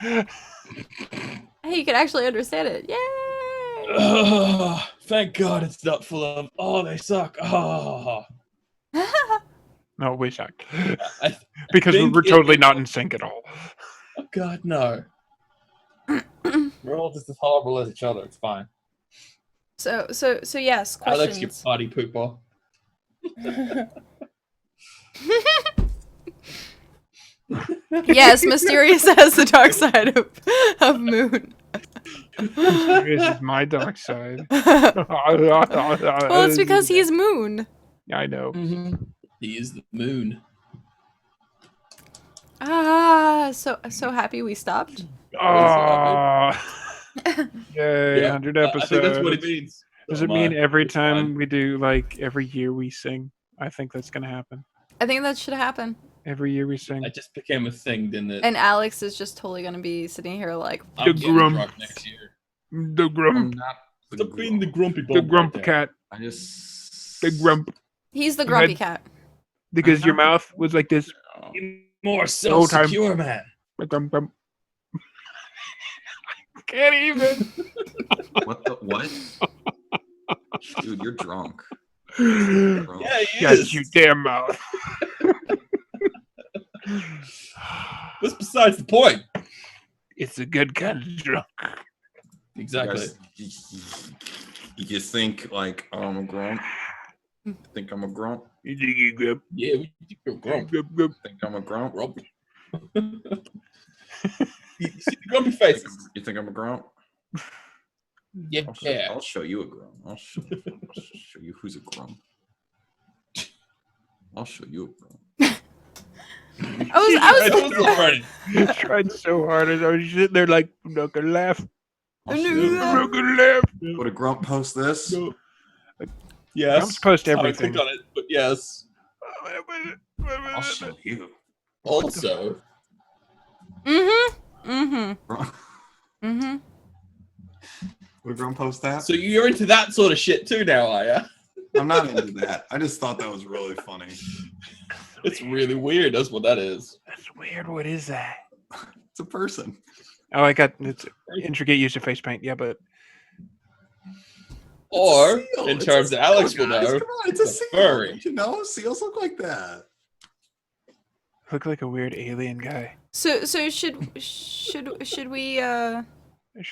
Hey, you can actually understand it. Yay! Oh, thank God it's not full of. Oh, they suck. Oh, No, we sucked. I Because we think were totally it- not in sync at all. Oh God, no. We're all just as horrible as each other. It's fine. So yes, Alex, you questions. party pooper. Yes, mysterious as the dark side of Moon. This is my dark side. Well, it's because he's Moon. I know. He is the moon. Ah, so happy we stopped. Oh, yay! Yeah, 100 I episodes. think that's what it means. Does Oh, it mean my. every It's time fine. we do, like, every year we sing? I think that's gonna happen. I think that should happen. Every year we sing. It just became a thing, didn't it? And Alex is just totally gonna be sitting here like, I'm The getting grump. drunk next year. The I'm grump. not the Stop being the grump. grumpy The bum grump right there. cat. I just The grump. he's the You grumpy had- cat. Because your mouth was like this. Be more whole time. self-secure, man. The grump, grump. Can't even. What the what? Dude, you're drunk. Shut Bro. Yeah, he is. your damn mouth. That's besides the point. It's a good kind of drunk. Exactly. You just think like, oh, I'm a grump. Think I'm a grump. You think you grump? Yeah, we you're grump. Grump, grump. Think I'm a grump. Grumpy. You see the grumpy faces? You think I'm a grump? Yeah. I'll show you a grump. I'll show you who's a grump. I'll show you a grump. I was already. I tried so hard. I was sitting there like, I'm not gonna laugh. I'll show you a I'm grump. not gonna laugh. Would a grump post this? No. Yes. Grumps post I everything. clicked on it, but yes. I'll show you. Also, Mm-hmm. Grump. Mm-hmm. Would a grump post that? so you're into that sort of shit too now, are ya? I'm not into that. I just thought that was really funny. It's really weird. That's what that is. That's weird. What is that? It's a person. Oh, I got it's intricate use of face paint. Yeah, but Or, It's a seal. in It's terms a that Alex seal, will guys. know, Come on, it's a it's a seal. furry. Don't you know, seals look like that. look like a weird alien guy. So should we Should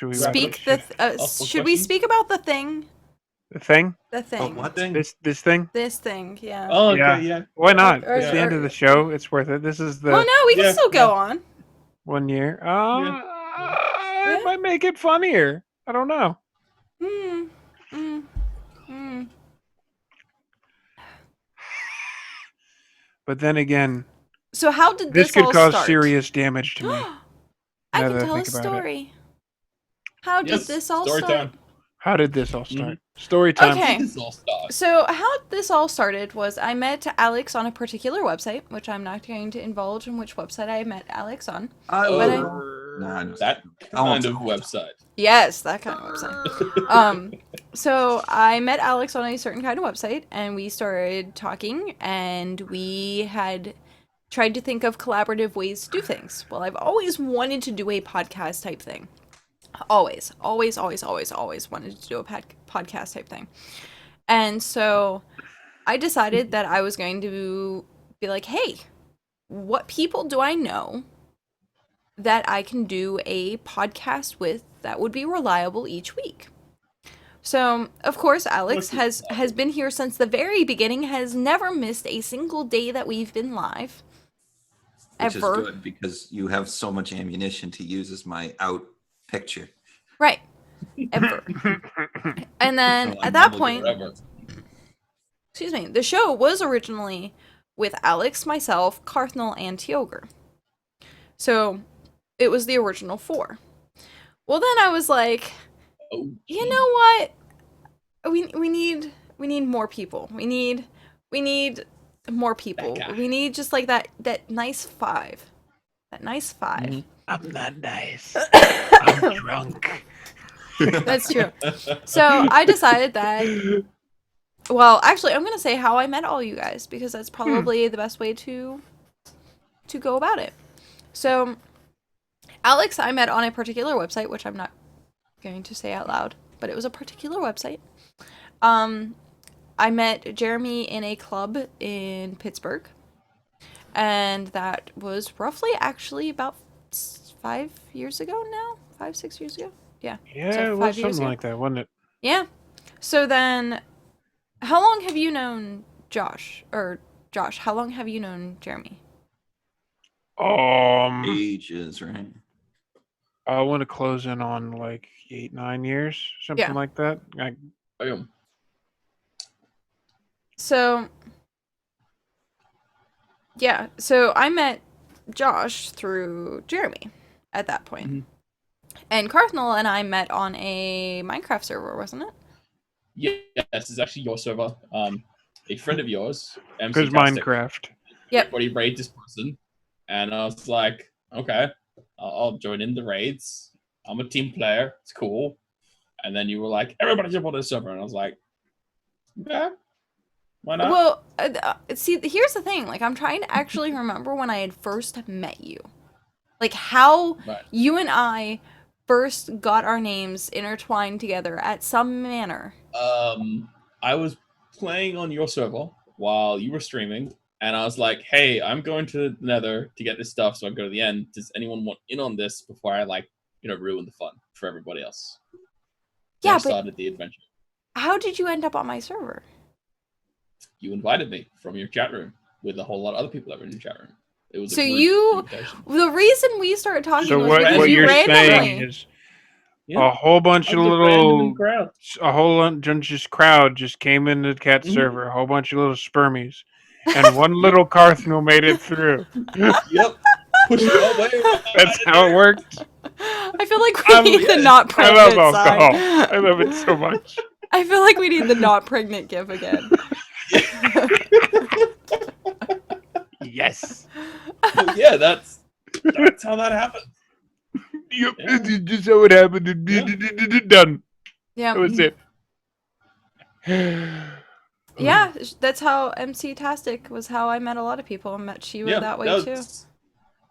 we speak wrap the up? should we speak about the thing? The thing? The thing. What thing? This thing? This thing, yeah. Oh, okay, Yeah. yeah. Why not? Or- It's the end or- of the show. It's worth it. This is the Well, no, we can Yeah, still go on. 1 year. Yeah. It might make it funnier. I don't know. Hmm. Hmm. Hmm. But then again, So how did this this could all cause start? serious damage to me. I now can that I tell a think about it. story. How did Yes, this all story start? time. How did this all start? Story time. Okay. This all starts. So how this all started was I met Alex on a particular website, which I'm not going to divulge in which website I met Alex on. Nah, That I won't kind of tell. website. Yes, that kind of website. So I met Alex on a certain kind of website, and we started talking, and we had tried to think of collaborative ways to do things. Well, I've always wanted to do a podcast type thing. Always wanted to do a podcast type thing. And so I decided that I was going to be like, hey, what people do I know that I can do a podcast with that would be reliable each week? So, of course, Alex has been here since the very beginning, has never missed a single day that we've been live. Which Ever. is good because you have so much ammunition to use as my out picture. Right. Ever. And then So at that I'm point, forever. excuse me, the show was originally with Alex, myself, Carthnell, and Tioger. So it was the original 4. Well, then I was like, Oh, you know what? We need more people. We need more people. That guy. We need just like that nice 5. That nice 5. Mhm. I'm not nice. I'm drunk. That's true. So I decided that. Well, actually, I'm gonna say how I met all you guys because that's probably the best way to go about it. So, Alex, I met on a particular website, which I'm not going to say out loud, but it was a particular website. I met Jeremy in a club in Pittsburgh, and that was roughly actually about 5 years ago now. 6 years ago. Yeah. Yeah, So it 5 was years something ago. like that, wasn't it? Yeah. So then, how long have you known Josh? Or Josh, how long have you known Jeremy? Ages, right? I want to close in on like 8-9 years, something Yeah. like that. Boom. So, yeah. So I met Josh through Jeremy at that point. Mhm. And Cardinal and I met on a Minecraft server, wasn't it? Yes, it's actually your server. A friend of yours, Because MC-tastic. Minecraft. Yep. Everybody raid this person, and I was like, okay, I'll join in the raids. I'm a team player. It's cool. And then you were like, everybody jump on this server, and I was like, okay, why not? Well, see, here's the thing. Like, I'm trying to actually remember when I had first met you. Like, how Right. you and I first got our names intertwined together at some manner. I was playing on your server while you were streaming, and I was like, hey, I'm going to the Nether to get this stuff, so I go to the end. Does anyone want in on this before I, ruin the fun for everybody else? So Yeah, I but started the adventure. how did you end up on my server? You invited me from your chat room with a whole lot of other people that were in your chat room. It was a So group you- invitation. The reason we started talking So was what because you you're saying randomly. is Yeah. a whole bunch I of was a random little, crowd. a whole just crowd just came into the cat Mhm. server. A whole bunch of little spermies, and one little Carthnal made it through. Yep. Push it all the way. That's how it worked. I feel like we I'm- need the yes. not I pregnant love alcohol. sign. I love it so much. I feel like we need the not pregnant gif again. Yes. Well, yeah, that's how that happened. Yep, Yeah. this is just how it happened. Done. Yeah. That was it. Yeah, that's how MC Tastic was how I met a lot of people. I met Shiva Yeah, that way too. was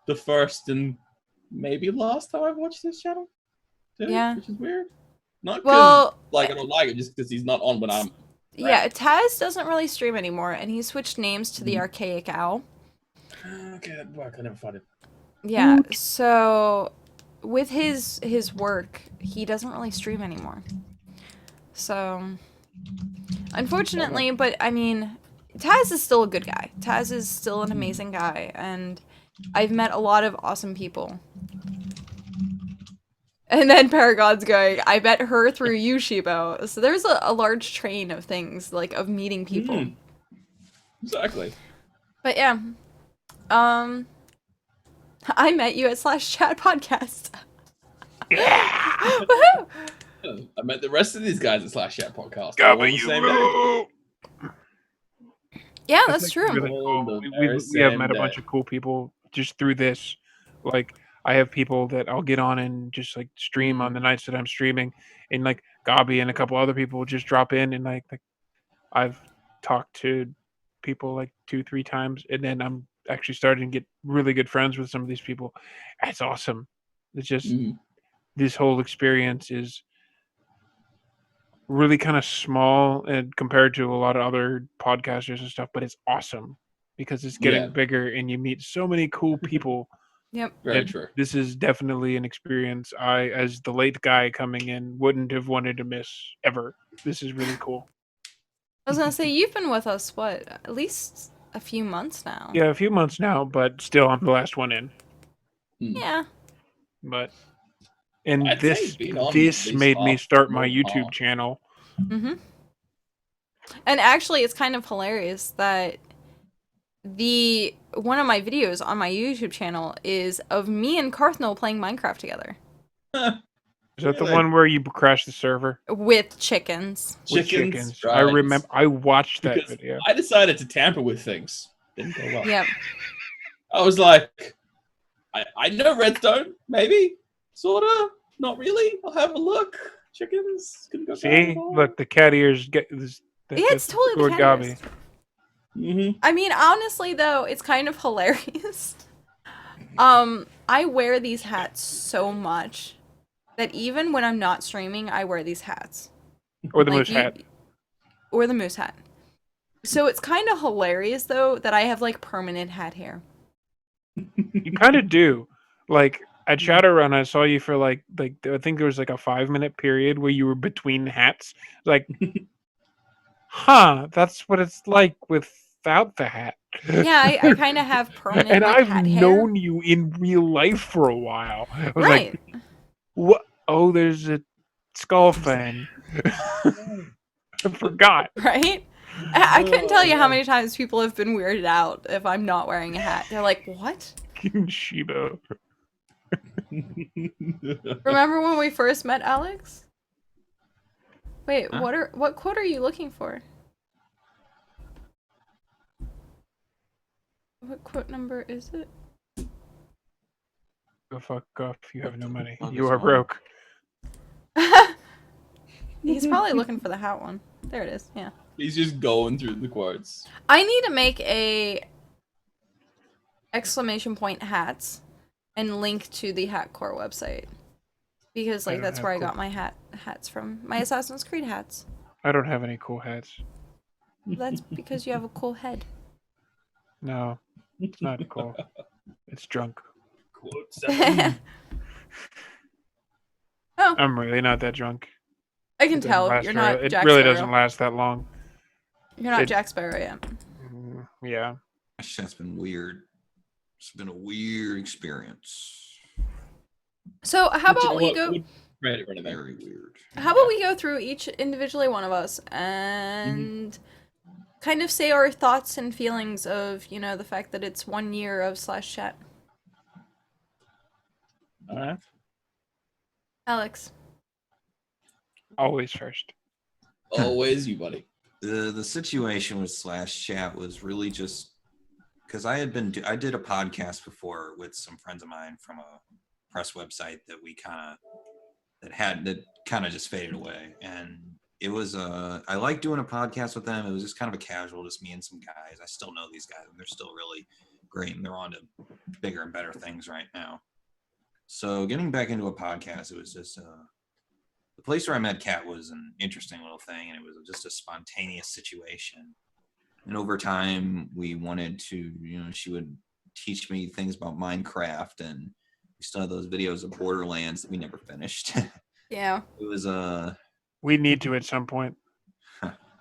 the first and maybe last time I've watched this channel. Too, Yeah. which is weird. Not because Well, I don't like it, just because he's not on when I'm. yeah, Taz doesn't really stream anymore, and he switched names to the Mhm. Archaic Owl. Okay, that work. I never find it. Yeah, so with his work, he doesn't really stream anymore. So, unfortunately, but I mean, Taz is still a good guy. Taz is still an amazing guy, and I've met a lot of awesome people. And then Paragon's going, I met her through you, Shibo. So there's a large train of things, like, of meeting people. Mhm. Exactly. But yeah, I met you at /chat podcast. Woohoo! I met the rest of these guys at Slash Chat Podcast. Gabba, all on the same day. Yeah, That's that's true. really All cool. on the We very have same met a day. bunch of cool people just through this. Like, I have people that I'll get on and just like stream on the nights that I'm streaming, and like Gabi and a couple other people just drop in, and like I've talked to people like 2-3 times, and then I'm actually starting to get really good friends with some of these people. That's awesome. It's just Mhm. this whole experience is really kind of small and compared to a lot of other podcasters and stuff, but it's awesome because it's getting Yeah. bigger and you meet so many cool people. Yep. Very And true. This is definitely an experience I, as the late guy coming in, wouldn't have wanted to miss ever. This is really cool. I was gonna say, you've been with us, what, at least a few months now? Yeah, a few months now, but still I'm the last one in. Yeah. But and I'd say this it's been on at this least made me half, start more my than YouTube half. channel. Mm-hmm. And actually, it's kind of hilarious that one of my videos on my YouTube channel is of me and Carthnal playing Minecraft together Is that the Really? one where you crash the server with chickens. with Chickens, chickens? right. I remember. I watched that Because video. I decided to tamper with things. Didn't go well. Yep. I was like, I know redstone, maybe, sorta, not really. I'll have a look. Chickens can go. See, look, the cat ears get this. Yeah, it's totally the cat ears. Mm-hmm. I mean, honestly, though, it's kind of hilarious I wear these hats so much that even when I'm not streaming, I wear these hats. Or the Like, moose hat. Or the moose hat. So it's kind of hilarious, though, that I have, like, permanent hat hair. You kind of do. Like at Shadowrun, I saw you for like I think there was like a 5-minute period where you were between hats. Like, that's what it's like without the hat. Yeah, I kind of have permanent, And like, I've hat hair. known you in real life for a while. I was Right. like, what? Oh, there's a skull fan. I forgot. Right? I couldn't tell you how many times people have been weirded out if I'm not wearing a hat. They're like, what? Shiba. Remember when we first met, Alex? Wait, Huh? what quote are you looking for? What quote number is it? Go fuck off. You have no money. Fuck You is are on? broke. He's probably looking for the hat one. There it is, yeah. He's just going through the quotes. I need to make a exclamation point hats and link to the Hatcore website. Because I like don't that's have where I cool- got my hats from. My Assassin's Creed hats. I don't have any cool hats. That's because you have a cool head. No, it's not cool. It's drunk. Quote 7. Oh, I'm really not that drunk. I can It doesn't tell last you're very- not It Jack really Sparrow. doesn't last that long. You're not it- Jack Sparrow yet. Yeah. Gosh, that's been weird. It's been a weird experience. So how about we go? Right, there. Very weird. How about we go through each individually, one of us, and kind of say our thoughts and feelings of, you know, the fact that it's 1 year of Slash Chat. All right. Alex. Always first. Always you, buddy. The situation with Slash Chat was really just because I did a podcast before with some friends of mine from a press website that we kind of just faded away, and it was I like doing a podcast with them. It was just kind of a casual, just me and some guys. I still know these guys, and they're still really great, and they're on to bigger and better things right now. So getting back into a podcast, it was just the place where I met Kat was an interesting little thing, and it was just a spontaneous situation. And over time, we wanted to, she would teach me things about Minecraft, and we still have those videos of Borderlands that we never finished. Yeah. It was We need to at some point.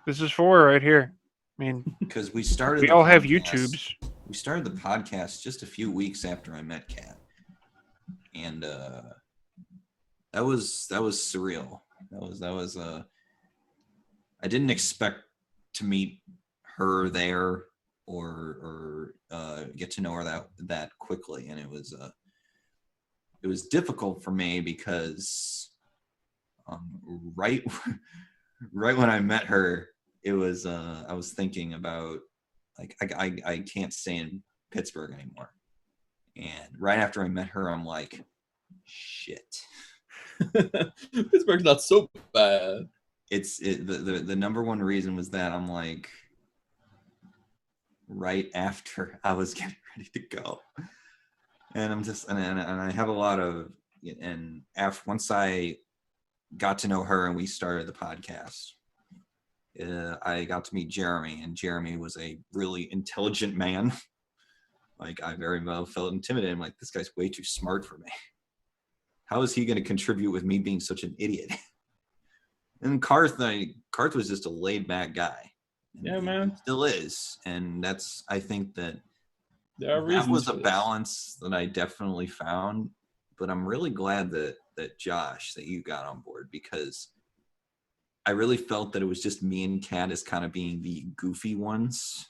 This is 4 right here. I mean, because we started. we the all have podcast- YouTubes. We started the podcast just a few weeks after I met Kat, and that was surreal. That was I didn't expect to meet her there or get to know her that quickly, and it was difficult for me because right when I met her, it was I was thinking about like I can't stay in Pittsburgh anymore, and right after I met her, I'm like, shit. Pittsburgh's not so bad. The number one reason was that I'm like, right after I was getting ready to go, and I'm just and I have a lot of, and after once I got to know her and we started the podcast, I got to meet Jeremy, and Jeremy was a really intelligent man. Like, I very well felt intimidated. I'm like, this guy's way too smart for me. How is he going to contribute with me being such an idiot? And Karth was just a laid back guy. Yeah, man. He still is. And I think that There are reasons that was for a this. balance that I definitely found. But I'm really glad that Josh, that you got on board, because I really felt that it was just me and Kat as kind of being the goofy ones.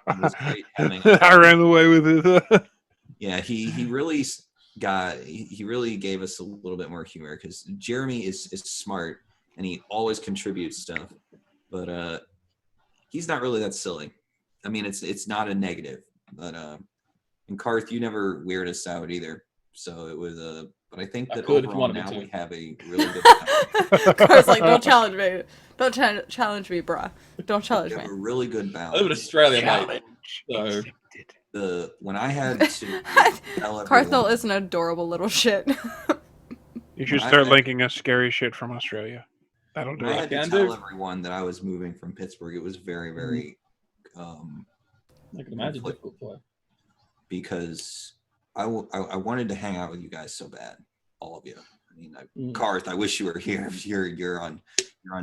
It was great having I ran away with it. Yeah, he really gave us a little bit more humor, because Jeremy is smart and he always contributes stuff, but he's not really that silly. I mean, it's not a negative, but and Karth, you never weird us out either. So it was but I think I that could if you overall wanted me now to. we have a really good balance. Car's like, don't challenge me. Don't challenge me, bruh. Don't challenge We me. have a really good I live in balance. Australia, mate. Challenge So- accepted. when I had to tell Carthel everyone, is an adorable little shit. You should I start had- linking us scary shit from Australia. That'll do when I it. had to Can tell do. everyone that I was moving from Pittsburgh, it was very, very I can imagine Conflict. difficult for because I wanted to hang out with you guys so bad, all of you. I mean, Mm. Karth, I wish you were here. You're on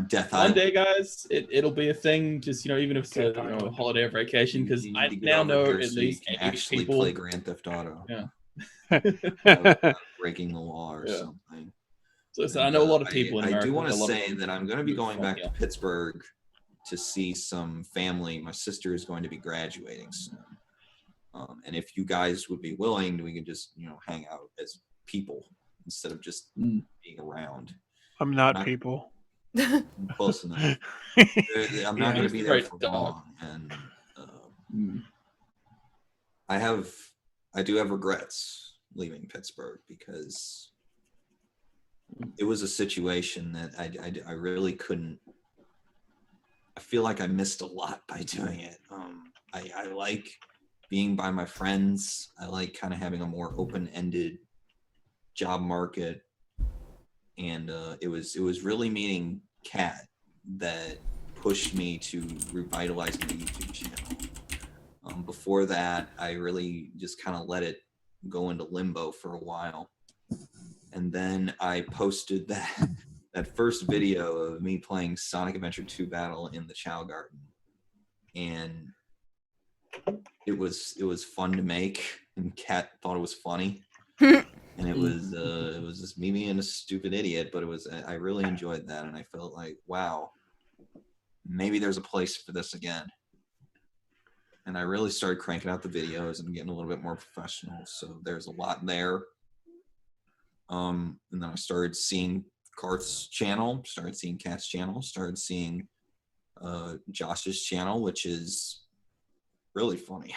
Death One Island. day, guys, it'll be a thing. Just even if it's a Death Island. holiday or vacation, because You need I to get now over know here at so you least can 8 actually people. play Grand Theft Auto. Yeah. Without breaking the law or Yeah. something. So I know a lot of people in I America. do want to a lot of say them that I'm going to be move going from back here. to Pittsburgh to see some family. My sister is going to be graduating soon. And if you guys would be willing, we could just, hang out as people instead of just Mm. being around. I'm not Not- people. Close enough. I'm not Yeah. going to be there Right, for dog. long. And Mm. I do have regrets leaving Pittsburgh because it was a situation that I really couldn't. I feel like I missed a lot by doing it. I like being by my friends. I like kind of having a more open-ended job market, and it was really meeting Kat that pushed me to revitalize my YouTube channel. Before that, I really just kind of let it go into limbo for a while. And then I posted that first video of me playing Sonic Adventure 2 Battle in the Chow Garden. And it was fun to make, and Kat thought it was funny. And it was just me being a stupid idiot, but I really enjoyed that, and I felt like, wow, maybe there's a place for this again. And I really started cranking out the videos and getting a little bit more professional. So there's a lot there. And then I started seeing Karth's channel, started seeing Kat's channel, started seeing Josh's channel, which is really funny.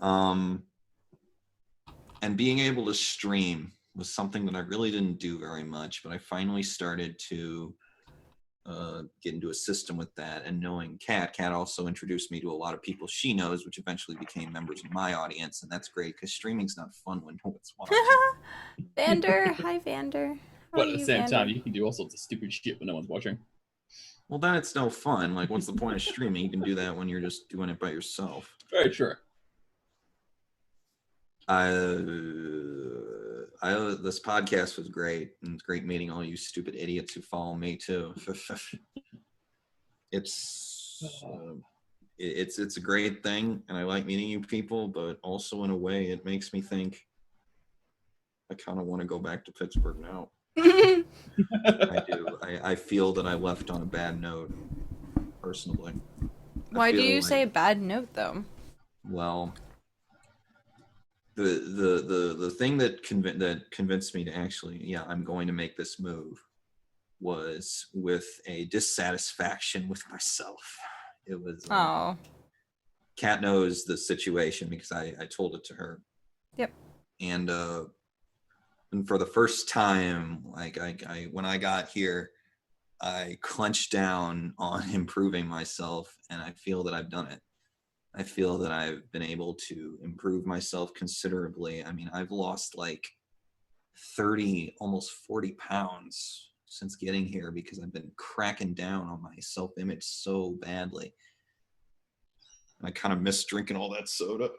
And being able to stream was something that I really didn't do very much, but I finally started to get into a system with that. And knowing Kat also introduced me to a lot of people she knows, which eventually became members of my audience. And that's great because streaming's not fun when no one's watching. Vander, hi Vander. How But are at the you, same Vander? time, you can do all sorts of stupid shit when no one's watching. Well, then it's no fun. Like, what's the point of streaming? You can do that when you're just doing it by yourself. Very true. This podcast was great, and it's great meeting all you stupid idiots who follow me too. It's a great thing, and I like meeting you people, but also in a way, it makes me think I kind of want to go back to Pittsburgh now. I do. I feel that I left on a bad note, personally. Why do feel you like- say a bad note though? Well, the thing that convinced me to actually, I'm going to make this move was with a dissatisfaction with myself. It was Oh, Kat knows the situation because I told it to her. Yep. And for the first time, like I when I got here, I clenched down on improving myself, and I feel that I've done it. I feel that I've been able to improve myself considerably. I mean, I've lost like 30, almost 40 pounds since getting here because I've been cracking down on my self-image so badly. And I kind of miss drinking all that soda.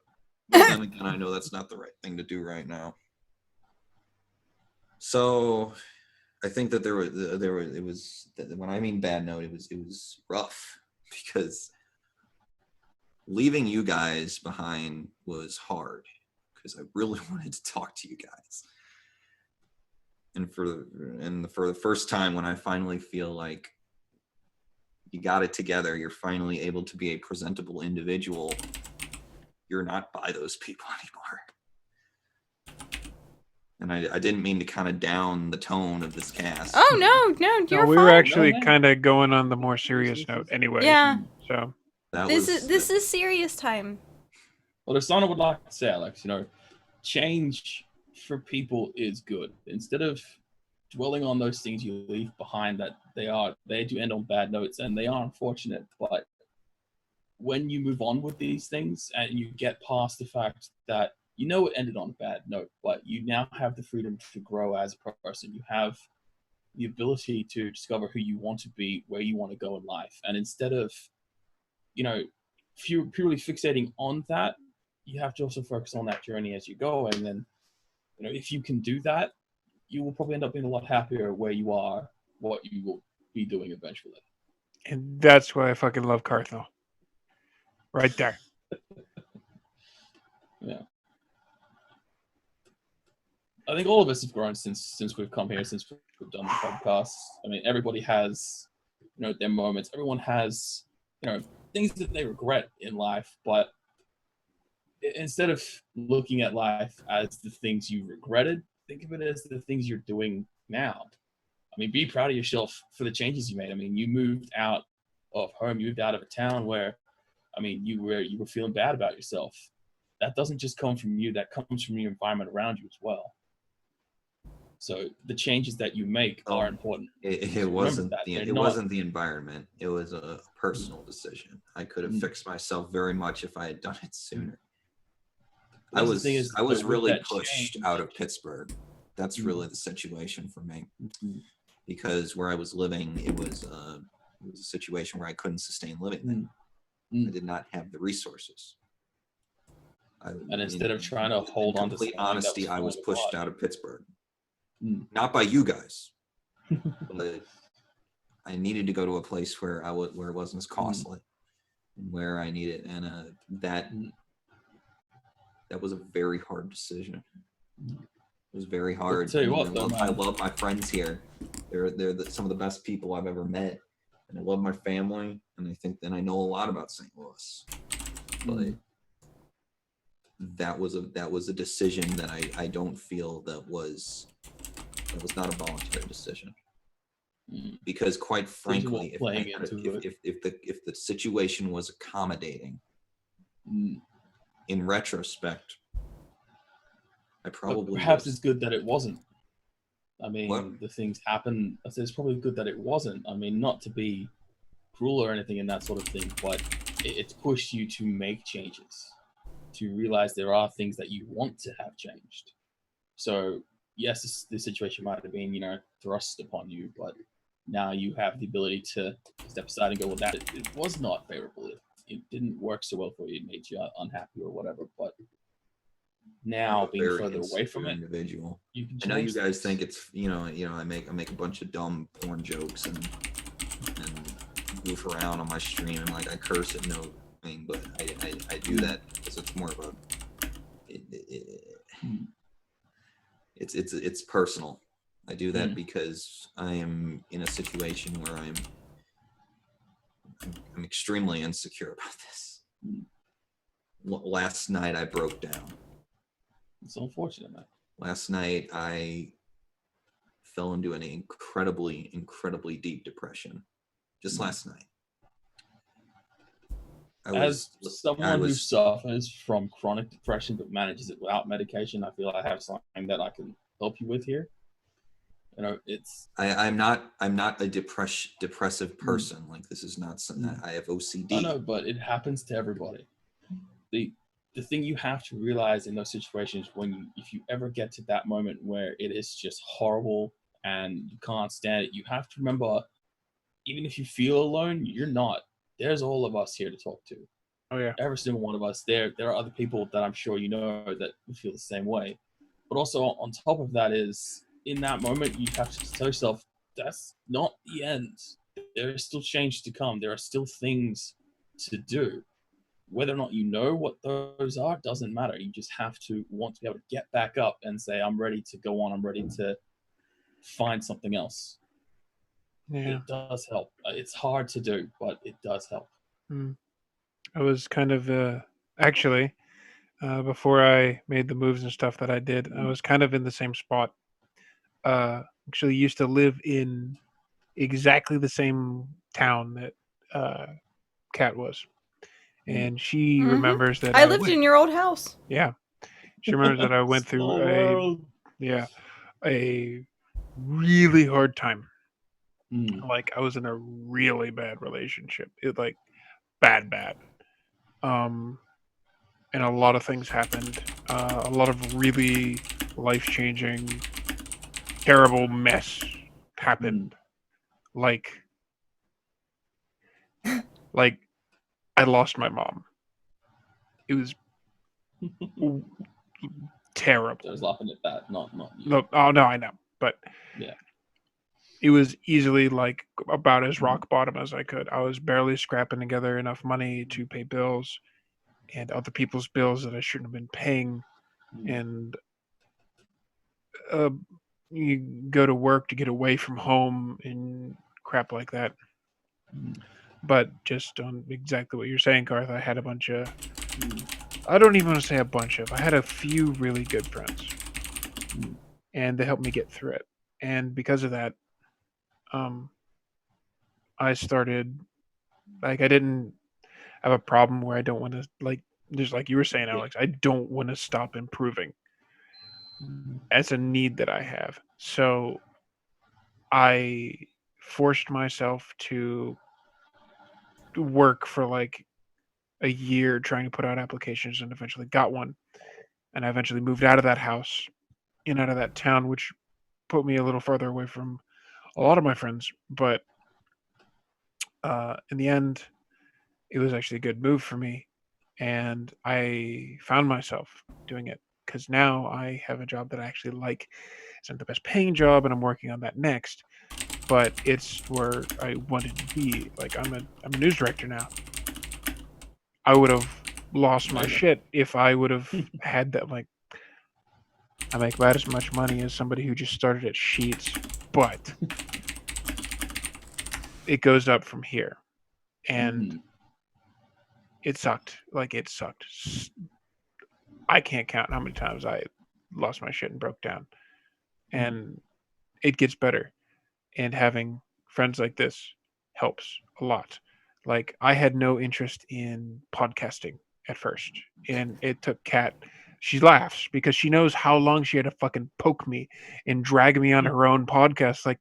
But then again, I know that's not the right thing to do right now. So I think that when I mean bad note, it was rough because leaving you guys behind was hard because I really wanted to talk to you guys. And for the first time when I finally feel like you got it together, you're finally able to be a presentable individual, you're not by those people anymore. And I didn't mean to kind of down the tone of this cast. oh no, No, you're we fine. were actually No, no. kind of going on the more serious note anyway. Yeah, So this is serious time. Well, there's something I would like to say, Alex. Change for people is good. Instead of dwelling on those things you leave behind, that they do end on bad notes and they are unfortunate, but when you move on with these things and you get past the fact that you know it ended on a bad note, but you now have the freedom to grow as a person. You have the ability to discover who you want to be, where you want to go in life. And instead of, purely fixating on that, you have to also focus on that journey as you go. And then, if you can do that, you will probably end up being a lot happier where you are, what you will be doing eventually. And that's why I fucking love Carthel. Right there. Yeah. I think all of us have grown since we've come here, since we've done the podcast. I mean, everybody has, their moments. Everyone has, things that they regret in life. But instead of looking at life as the things you regretted, think of it as the things you're doing now. I mean, be proud of yourself for the changes you made. I mean, you moved out of home, you moved out of a town where, you were feeling bad about yourself. That doesn't just come from you. That comes from your environment around you as well. So the changes that you make are important. It wasn't the environment. It was a personal decision. I could have fixed myself very much if I had done it sooner. I was really pushed out of Pittsburgh. That's really the situation for me, because where I was living, it was a situation where I couldn't sustain living there. I did not have the resources. Instead of trying to hold on to complete honesty, I was pushed out of Pittsburgh. Not by you guys, but I needed to go to a place where where it wasn't as costly, and where I needed, and that was a very hard decision. It was very hard. I'll tell you what, I love my friends here. They're some of the best people I've ever met, and I love my family, and I think that I know a lot about St. Louis. But that was a decision that I don't feel that was not a voluntary decision. Because quite frankly, if the situation was accommodating, in retrospect, I probably perhaps it's good that it wasn't. I mean, the things happen. I said it's probably good that it wasn't. I mean, not to be cruel or anything and that sort of thing, but it's pushed you to make changes, to realize there are things that you want to have changed. So yes, the situation might have been, thrust upon you, but now you have the ability to step aside and go, well, that it was not favorable. It didn't work so well for you. It made you unhappy or whatever. But now being further away from it, individual. I know you guys think it's I make a bunch of dumb porn jokes and goof around on my stream and I curse at no thing, but I do that because it's more of a it's personal. I do that because I am in a situation where I'm extremely insecure about this. Last night I broke down. It's unfortunate, man. Last night I fell into an incredibly deep depression. Just last night. As someone who suffers from chronic depression but manages it without medication, I feel I have something that I can help you with here. I'm not a depressive person. Like, this is not something. I have OCD. I know, but it happens to everybody. The thing you have to realize in those situations, if you ever get to that moment where it is just horrible and you can't stand it, you have to remember, even if you feel alone, you're not. There's all of us here to talk to. Oh yeah. Every single one of us. There are other people that I'm sure that feel the same way. But also on top of that is, in that moment, you have to tell yourself, that's not the end. There is still change to come. There are still things to do. Whether or not you know what those are doesn't matter. You just have to want to be able to get back up and say, I'm ready to go on. I'm ready to find something else. Yeah. It does help. It's hard to do, but it does help. I was kind of actually before I made the moves and stuff that I did, I was kind of in the same spot. Actually used to live in exactly the same town that Kat was. And she remembers that I lived in your old house. Yeah. She remembers that I went through a really hard time. Like, I was in a really bad relationship. It bad. and a lot of things happened. A lot of really life-changing, terrible mess happened. Like I lost my mom. It was terrible. I was laughing at that, not you. Look, oh no, I know, but Yeah. it was easily like about as rock bottom as I could. I was barely scrapping together enough money to pay bills and other people's bills that I shouldn't have been paying, and you go to work to get away from home and crap like that. But just on exactly what you're saying, Garth, I had a bunch of. I don't even want to say a bunch of. I had a few really good friends, and they helped me get through it. And because of that, I started like I didn't have a problem where I don't want to just like you were saying, Alex. I don't want to stop improving. As a need that I have. So I forced myself to work for like a year trying to put out applications and eventually got one. And I eventually moved out of that house and out of that town, which put me a little further away from a lot of my friends. But in the end, it was actually a good move for me. And I found myself doing it because now I have a job that I actually like. It's not the best paying job, and I'm working on that next. But it's where I wanted to be. Like I'm a news director now. I would have lost my shit if I would have had that. Like I make about as much money as somebody who just started at Sheets, but it goes up from here, and it sucked. Like it sucked. I can't count how many times I lost my shit and broke down. And it gets better. And having friends like this helps a lot. Like I had no interest in podcasting at first. And it took Kat. She laughs because she knows how long she had to fucking poke me and drag me on her own podcast. Like,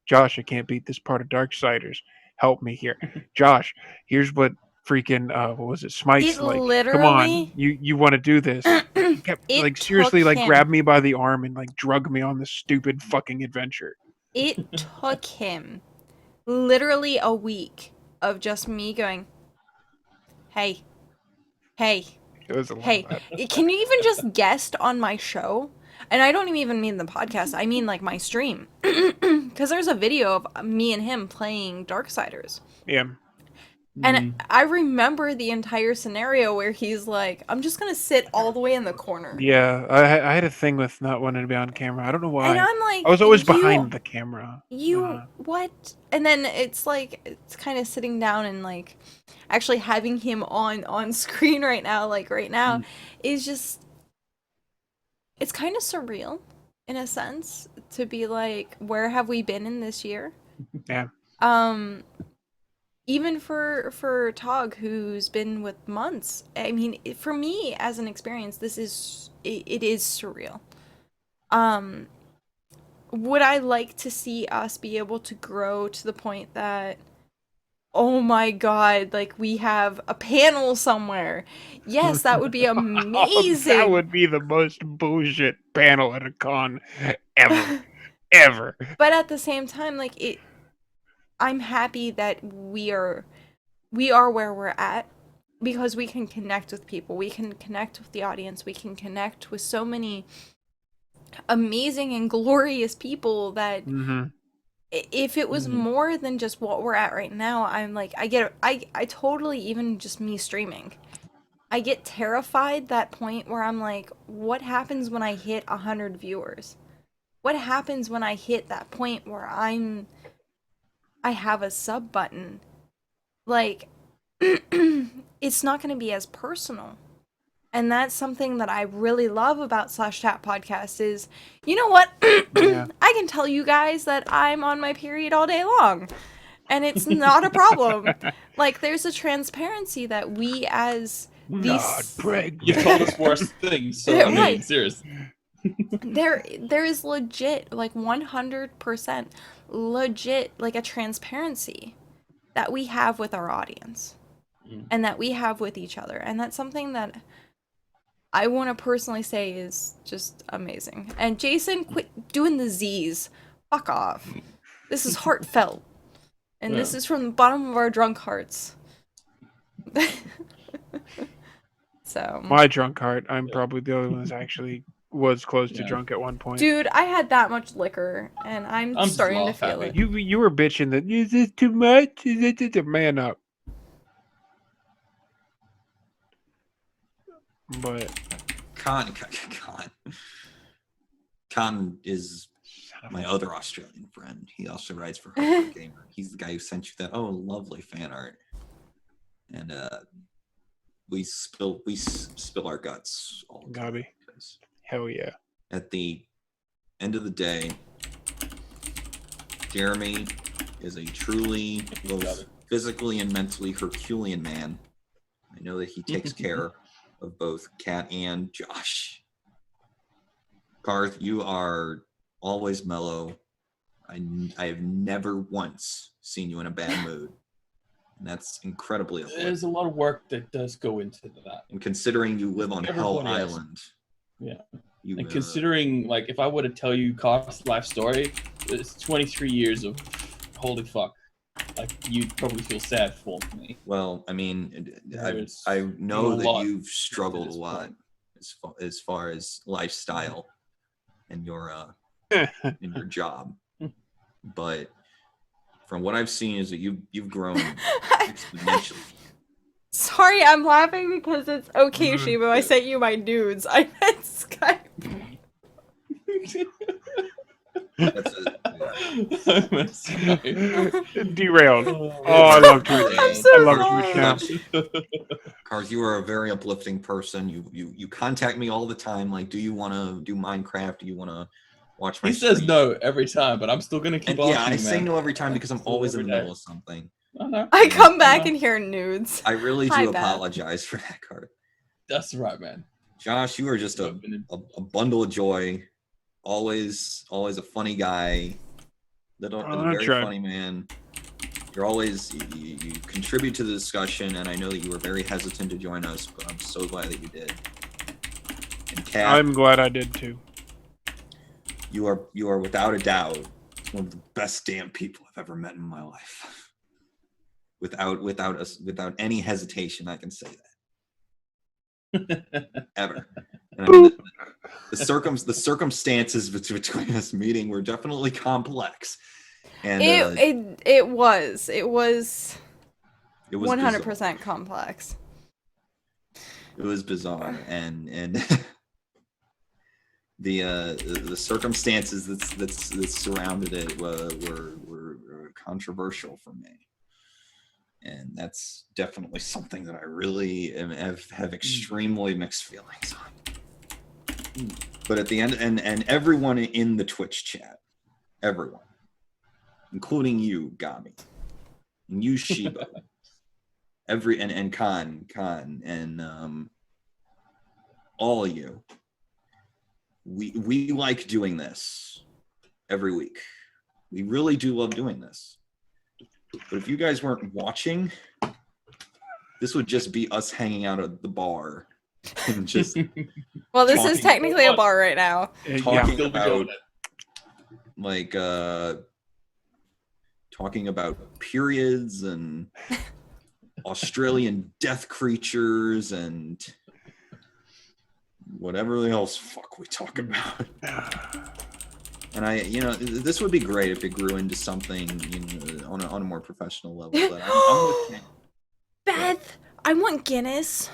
Josh, I can't beat this part of Darksiders. Help me here. Josh, here's what freaking what was it? Smite's It like. Come literally- on, you want to do this? He kept It like seriously took like him- grabbed me by the arm and like drug me on this stupid fucking adventure. It took him literally a week of just me going, hey, It was a lot hey, of that. can you even just guest on my show? And I don't even mean the podcast, I mean like my stream. Because there's a video of me and him playing Darksiders. Yeah. And I remember the entire scenario where he's like, I'm just going to sit all the way in the corner. Yeah, I had a thing with not wanting to be on camera. I don't know why. And I'm like, I was always "You- behind the camera. what?" And then it's like, it's kind of sitting down and like actually having him on screen right now, like right now, is just, it's kind of surreal in a sense to be like, where have we been in this year? Yeah. Even for Tog, who's been with months, I mean, for me as an experience, it is surreal. Would I like to see us be able to grow to the point that, oh my god, like we have a panel somewhere? Yes, that would be amazing. That would be the most bullshit panel at a con ever. Ever. But at the same time, like I'm happy that we are where we're at because we can connect with people. We can connect with the audience. We can connect with so many amazing and glorious people that if it was more than just what we're at right now, I'm like, I totally, even just me streaming, I get terrified that point where I'm like, what happens when I hit 100 viewers? What happens when I hit that point where I have a sub button? Like, it's not going to be as personal. And that's something that I really love about Slash Chat Podcast is, you know what? Yeah. I can tell you guys that I'm on my period all day long. And it's not a problem. Like, there's a transparency that we as these... You've told us worse things, so I mean, Right. serious. There is legit, like 100% legit, like a transparency that we have with our audience. and that we have with each other. And that's something that I want to personally say is just amazing. And Jason, quit doing the Z's. Fuck off. This is heartfelt. And this is from the bottom of our drunk hearts. So. My drunk heart. I'm probably the only one that actually was close to Yeah. drunk at one point. Dude, I had that much liquor, and I'm just starting to laugh feel happy. it. You were bitching that is this too much? Is it man up? But Con is my other Australian friend. He also writes for Hardcore Gamer. He's the guy who sent you that lovely fan art. And we spill our guts all the time, Gabi, because hell yeah. at the end of the day, Jeremy is a truly both physically and mentally Herculean man. I know that he takes care of both Kat and Josh. Garth, you are always mellow. I have never once seen you in a bad mood. And that's incredibly uplifting. There's a lot of work that does go into that. And considering you live on Hell Everybody else. Island. Yeah. You, And considering, like, if I were to tell you Car's life story, it's 23 years of holy fuck. Like, you'd probably feel sad for me. well, I mean, There's I know a that lot you've struggled a this lot point. as far as lifestyle and your in your job. But from what I've seen is that you've grown exponentially. Sorry, I'm laughing because it's okay, Shiba. I sent you my nudes. I meant Skype. That's Derailed. Oh, I love Twitch. I'm so I love sorry. Twitch now. Cars, you are a very uplifting person. You contact me all the time. Like, do you want to do Minecraft? Do you want to watch my He says stream? no every time, but I'm still gonna keep And asking. yeah, I say man. no every time because I'm Still always in the every day. middle of something. I know. I come back know. and hear nudes. I really Hi, do Beth. apologize for that, Card. That's right, man. Josh, you are just a bundle of joy. Always a funny guy. Very try. funny man. You're always you contribute to the discussion, and I know that you were very hesitant to join us, but I'm so glad that you did. And Kat, I'm glad I did too. you are without a doubt one of the best damn people I've ever met in my life. Without any hesitation, I can say that. Ever. And I mean, the circumstances between us meeting were definitely complex. And It was it was 100% complex. It was bizarre, and the circumstances that surrounded it were controversial for me, and that's definitely something that I really have extremely mixed feelings on. But at the end, and everyone in the Twitch chat, everyone, including you, Gabi, and you, Shiba, and Khan, and all of you, we like doing this every week. We really do love doing this. But if you guys weren't watching, this would just be us hanging out at the bar and just Well, this is Talking technically a about- bar right now. Yeah. talking Still be doing about it. like talking about periods and Australian death creatures and whatever else fuck we talk about. And this would be great if it grew into something on a more professional level. But I'm with Ken. Beth, I want Guinness.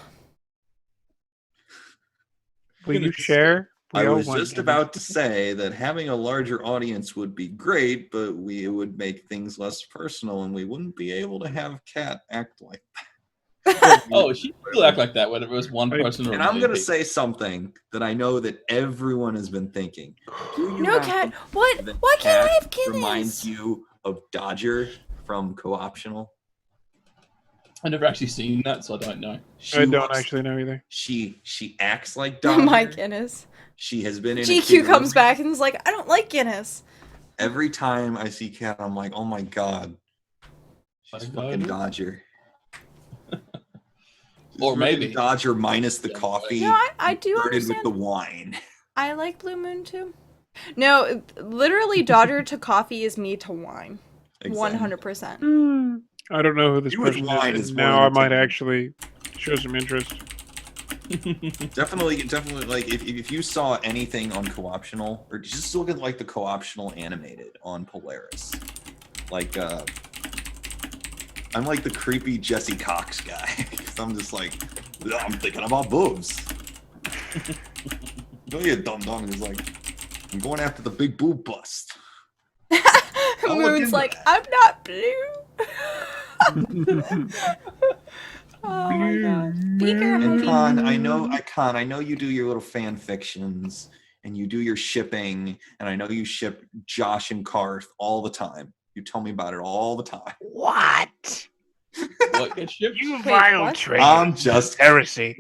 Will you share? We I all was want just Guinness. about to say that having a larger audience would be great, but it would make things less personal, and we wouldn't be able to have Kat act like Oh, she still act like that, whether it was one I- person or And I'm many going to people. say something that I know that everyone has been thinking. Do you No, have Cat. What? that Why can't I Kat have Guinness? reminds you of Dodger from Co-optional? I've never actually seen that, so I don't know. She I don't looks- actually know either. She acts like Oh Dodger. my Guinness. She has been in a GQ few comes movies. back and is like, I don't like Guinness. Every time I see Kat, I'm like, oh my god, she's My fucking God. Dodger. Or Vernon maybe. Dodger minus the Yeah. coffee. No, I do Started with understand. the wine. I like Blue Moon too. No, literally, Dodger to coffee is me to wine. Exactly. 100%. I don't know who this You with person wine is, is and more now I might entertaining. actually show some interest. Definitely, like if you saw anything on co-optional, or just look at like the co-optional animated on Polaris, like I'm like the creepy Jesse Cox guy. 'Cause I'm just like, "Yeah, I'm thinking about boobs. No, you dumb dumb. He's like, I'm going after the big boob bust. I'll look Moon's into like, that. I'm not blue. Oh my gosh. Beaker, And honey. Con, I know you do your little fan fictions and you do your shipping, and I know you ship Josh and Karth all the time. You tell me about it all the time. What? What gets shipped? You Wait, vile what? traitor. I'm just heresy.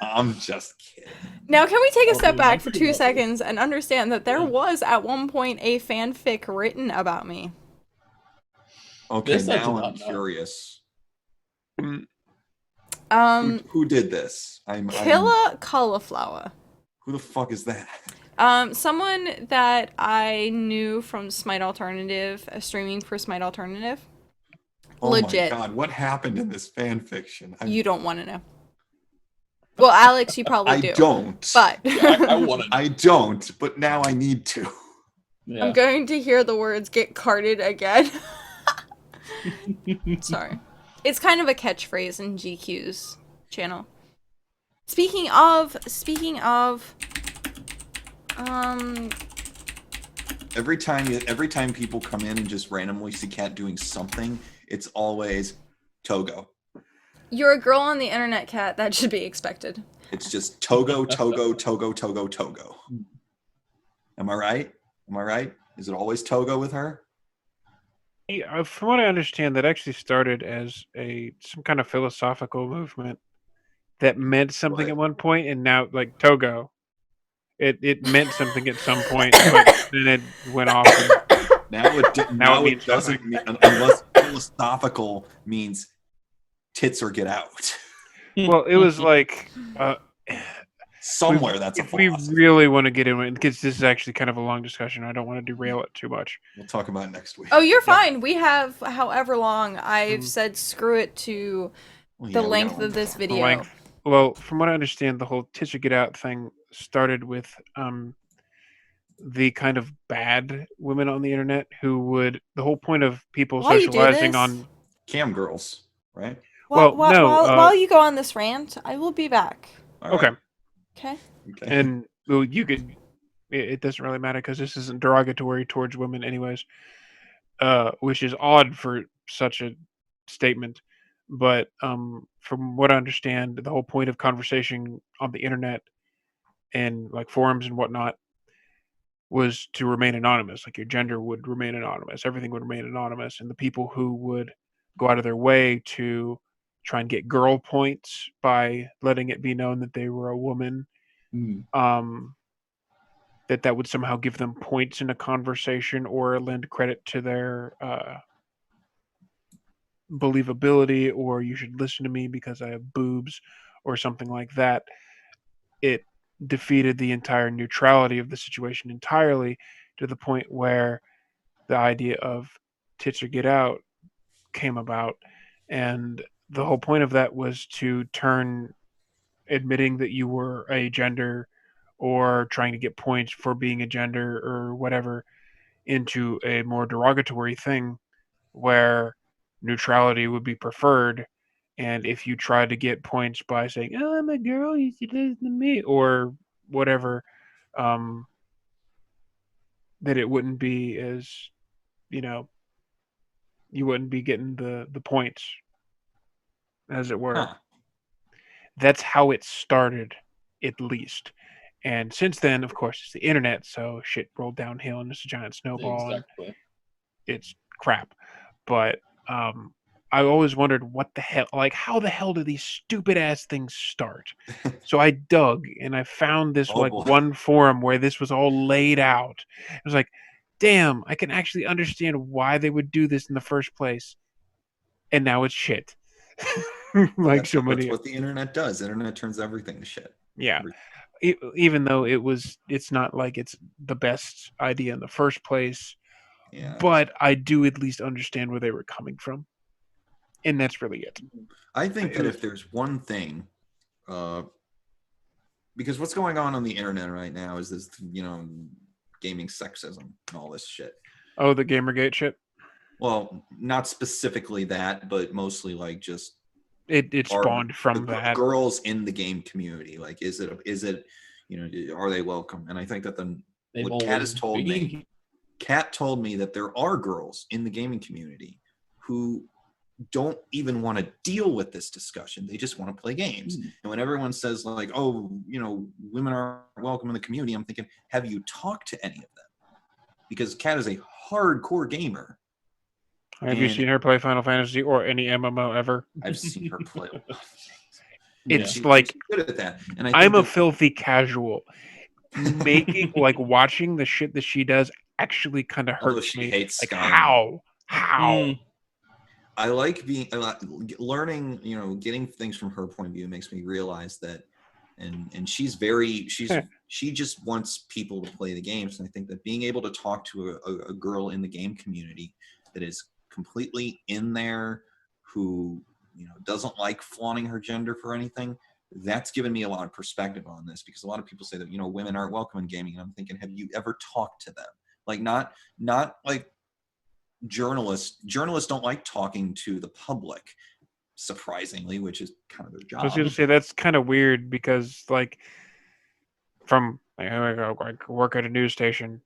I'm just kidding. Now, can we take a Oh, step dude, back I'm for pretty 2 well- seconds and understand that there Yeah. was at one point a fanfic written about me? Okay, This I did now I'm not know. curious. Who did this? Killa Cauliflower. Who the fuck is that? Someone that I knew from Smite Alternative, streaming for Smite Alternative. Oh Legit. my god, what happened in this fan fiction? You don't want to know. Well, Alex, you probably I do. don't. But I want to. I don't, but now I need to. Yeah. I'm going to hear the words "get carded" again. Sorry. It's kind of a catchphrase in GQ's channel. Speaking of, Every time people come in and just randomly see Cat doing something, it's always Togo. you're a girl on the internet, Cat. That should be expected. It's just Togo, Togo, Togo, Togo, Togo. Am I right? Am I right? Is it always Togo with her? Yeah, from what I understand, that actually started as some kind of philosophical movement that meant something Right. at one point, and now, like Togo, it meant something at some point, but then it went off. Now it means doesn't nothing. mean, unless philosophical means tits or get out. Well, it was like Somewhere that's a if we philosophy. really want to get into it, because this is actually kind of a long discussion, I don't want to derail it too much. We'll talk about it next week. Oh, you're fine. We have however long. I've Mm. said screw it to Well, the yeah, we length got of this The video. length. Well, from what I understand, the whole "tits or get out" thing started with the kind of bad women on the internet who would. The whole point of people While you do socializing this- on. Cam girls, right? Well, no, While you go on this rant, I will be back. All right. Okay, Okay. Okay. and well, you could. It doesn't really matter because this isn't derogatory towards women, anyways. Which is odd for such a statement. But from what I understand, the whole point of conversation on the internet and like forums and whatnot was to remain anonymous. Like your gender would remain anonymous, everything would remain anonymous, and the people who would go out of their way to try and get girl points by letting it be known that they were a woman, that would somehow give them points in a conversation or lend credit to their believability, or you should listen to me because I have boobs or something like that. It defeated the entire neutrality of the situation entirely, to the point where the idea of tits or get out came about, and the whole point of that was to turn admitting that you were a gender or trying to get points for being a gender or whatever into a more derogatory thing where neutrality would be preferred. And if you try to get points by saying, "Oh, I'm a girl, you should listen to me," or whatever, that it wouldn't be as, you wouldn't be getting the points, as it were. Huh. That's how it started, at least. And since then, of course, it's the internet, so shit rolled downhill and it's a giant snowball. And Exactly. it's crap. But I always wondered what the hell, like, how the hell do these stupid ass things start? So I dug and I found this Oh, boy. one forum where this was all laid out. It was like, damn, I can actually understand why they would do this in the first place. And now it's shit. like That's so that's many. what the internet does. Internet turns everything to shit. Yeah. Even though it's not like it's the best idea in the first place, Yeah. but I do at least understand where they were coming from, and that's really it. I think that if there's one thing, because what's going on the internet right now is this, gaming sexism and all this shit. Oh, the Gamergate shit. Well, not specifically that, but mostly like just It spawned from the that. girls in the game community. Like, is it, are they welcome? And I think that what Kat has told me, Kat told me that there are girls in the gaming community who don't even want to deal with this discussion. They just want to play games. And when everyone says like, oh, women aren't welcome in the community, I'm thinking, have you talked to any of them? Because Kat is a hardcore gamer. Have you seen her play Final Fantasy or any MMO ever? I've seen her play. It's she's like good at that. And I'm a filthy casual. Making watching the shit that she does actually kind of hurts me. Hates like Skyrim. how? I like learning, getting things from her point of view makes me realize that, and she just wants people to play the games. And I think that being able to talk to a girl in the game community that is completely in there, who, doesn't like flaunting her gender for anything, that's given me a lot of perspective on this, because a lot of people say that, women aren't welcome in gaming. And I'm thinking, have you ever talked to them? Like, not like, journalists don't like talking to the public, surprisingly, which is kind of their job. I was going to say that's kind of weird, because like from I work at a news station,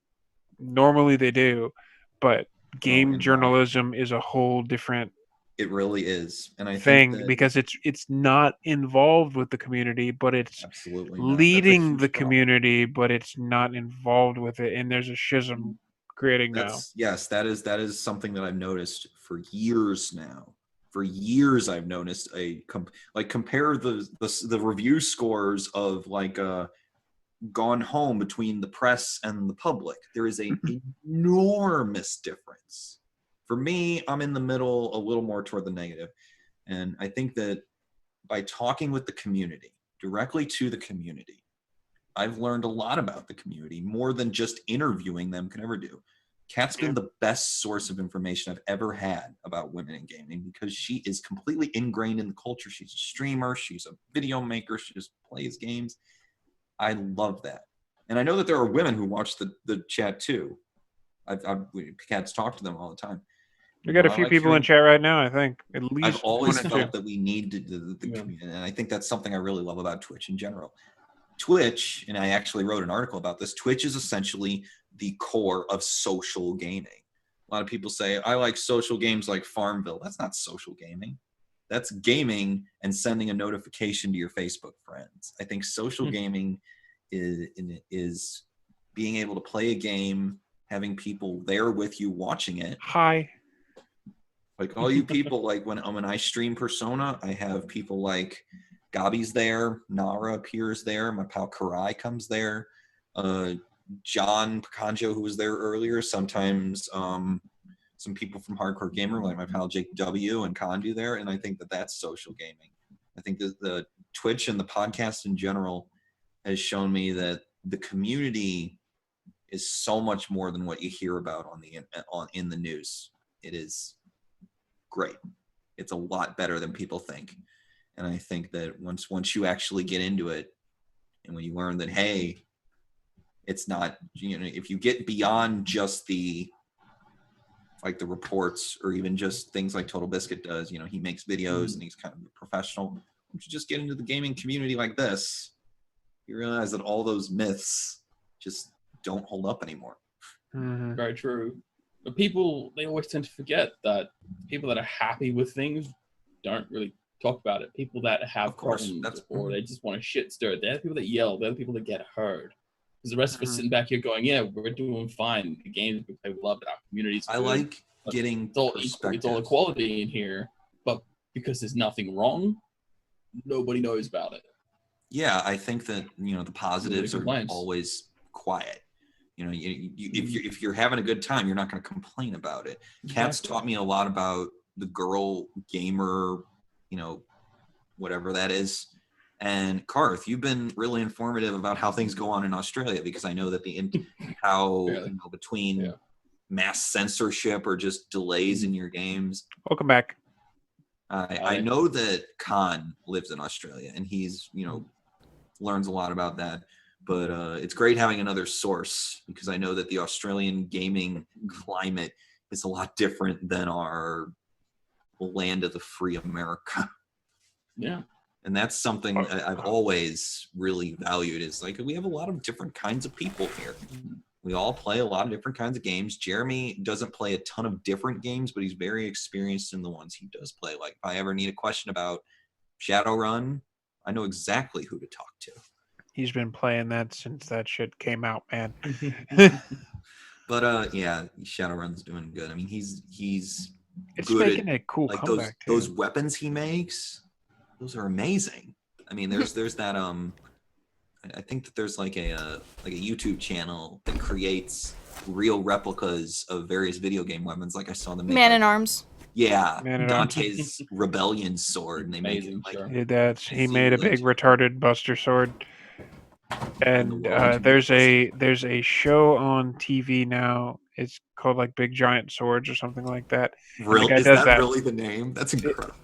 normally they do, but game journalism is a whole different it really is. And I thing, think because it's not involved with the community, but it's absolutely leading the community, but it's not involved with it, and there's a schism creating now. Yes, that is something that I've noticed for years now. For years, I've noticed compare the review scores of Gone Home between the press and the public. There is an enormous difference. For me, I'm in the middle, a little more toward the negative. And I think that by talking with the community, directly to the community, I've learned a lot about the community, more than just interviewing them can ever do. Kat's been the best source of information I've ever had about women in gaming, because she is completely ingrained in the culture. She's a streamer. She's a video maker. She just plays games. I love that. And I know that there are women who watch the chat too. Kat's talked to them all the time. We got a few people in chat right now, I think. At least I've always felt that we need the community. And I think that's something I really love about Twitch in general. Twitch, and I actually wrote an article about this, Twitch is essentially the core of social gaming. A lot of people say, I like social games like Farmville. That's not social gaming. That's gaming and sending a notification to your Facebook friends. I think social gaming is being able to play a game, having people there with you watching it. Hi. Like all you people, like when I stream Persona, I have people like Gabi's there, Nara appears there, my pal Karai comes there, John Picanjo, who was there earlier, sometimes some people from Hardcore Gamer, like my pal Jake W and Condu there, and I think that that's social gaming. I think that the Twitch and the podcast in general has shown me that the community is so much more than what you hear about in the news. It is great. It's a lot better than people think. And I think that once you actually get into it, and when you learn that, hey, it's not, if you get beyond just the reports, or even just things like Total Biscuit does, he makes videos and he's kind of a professional. Once you just get into the gaming community like this, you realize that all those myths just don't hold up anymore. Mm-hmm. Very true. But people, they always tend to forget that people that are happy with things don't really talk about it. People that have problems, or they just want to shit stir, they're the people that yell. They're the people that get heard. Because the rest of us sitting back here going, yeah, we're doing fine. The games we play, we love it. Our community's good. I like getting it's all equality in here, but because there's nothing wrong, nobody knows about it. Yeah, I think that the positives are always quiet. If you're having a good time, you're not going to complain about it. Kat's taught me a lot about the girl gamer, whatever that is. And Karth, you've been really informative about how things go on in Australia, because I know that how Barely. between Yeah. mass censorship or just delays in your games. Welcome back. I know that Khan lives in Australia, and he's learns a lot about that. But it's great having another source, because I know that the Australian gaming climate is a lot different than our land of the free America. Yeah. And that's something I've always really valued, is like we have a lot of different kinds of people here. We all play a lot of different kinds of games. Jeremy doesn't play a ton of different games, but he's very experienced in the ones he does play. Like if I ever need a question about Shadowrun, I know exactly who to talk to. He's been playing that since that shit came out, man. But yeah, Shadowrun's doing good. I mean, he's It's good making at, a cool like comeback those too. weapons he makes. Those are amazing. I mean, there's that I think that there's like a YouTube channel that creates real replicas of various video game weapons. Like I saw them make Man-at-Arms. yeah, Man-at-Arms. Dante's Rebellion sword, and they make it Amazing, like sure. He did that. He see made a like big retarded Buster sword. And the world there's a show on TV now. It's called like Big Giant Swords or something like that. real. guy Is does that that. really the name? That's incredible.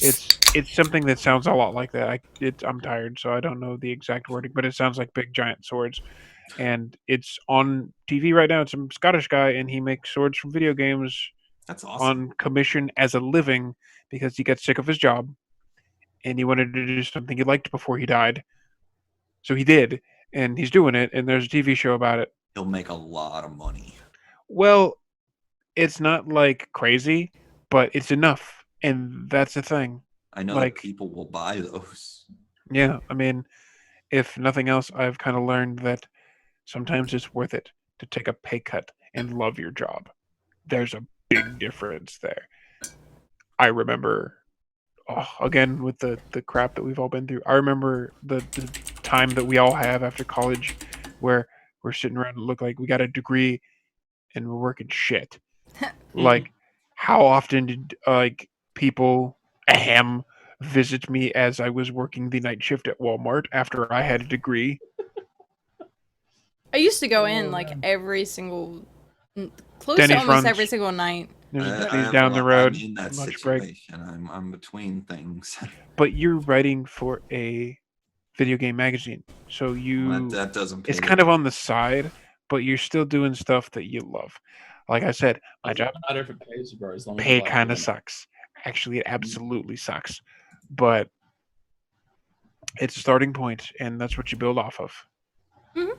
It's something that sounds a lot like that. I'm tired, so I don't know the exact wording, but it sounds like Big Giant Swords. And it's on TV right now. It's a Scottish guy, and he makes swords from video games That's awesome. on commission as a living because he got sick of his job and he wanted to do something he liked before he died. So he did, and he's doing it, and there's a TV show about it. He'll make a lot of money. Well, it's not like crazy, but it's enough, and that's the thing. I know Like- that people will buy those. Yeah, I mean, if nothing else, I've kind of learned that sometimes it's worth it to take a pay cut and love your job. There's a big difference there. I remember, again, with the crap that we've all been through, I remember the time that we all have after college where we're sitting around and look like we got a degree and we're working shit. Like, how often did people visit me as I was working the night shift at Walmart after I had a degree? I used to go in Oh, like man. every single, close Denny's to almost runs. every single night. There's I Denny's have down the road. I'm in that lunch break. situation. I'm between things. But you're writing for a video game magazine, so that doesn't. Pay it's the kind of on the side, but you're still doing stuff that you love. Like I said, my Doesn't job matter if it pays, bro. As long as pay you like kind it. of sucks. Actually, it absolutely sucks. But it's a starting point, and that's what you build off of. Mhm.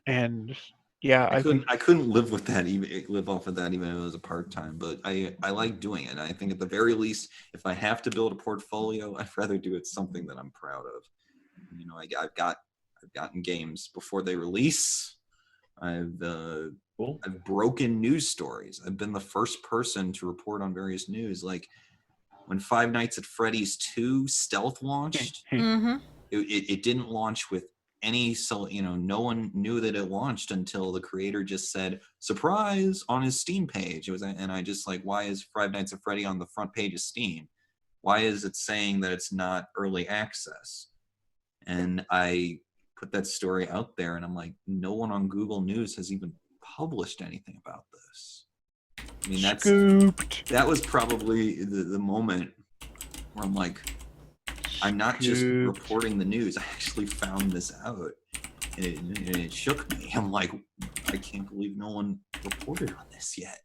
And yeah, I think I couldn't live with that, even live off of that, even if it was a part time. But I like doing it. I think at the very least, if I have to build a portfolio, I'd rather do it something that I'm proud of. You know, I've gotten games before they release. Cool. I've broken news stories. I've been the first person to report on various news. Like when Five Nights at Freddy's 2 Stealth launched, Mm-hmm. it didn't launch with any, so no one knew that it launched until the creator just said surprise on his Steam page. And I just like, why is Five Nights at Freddy on the front page of Steam? Why is it saying that it's not early access? And I put that story out there, and I'm like, no one on Google News has even published anything about this. I mean, scooped. that was probably the moment where I'm like, I'm not just Scooped. reporting the news. I actually found this out. And it shook me. I'm like, I can't believe no one reported on this yet.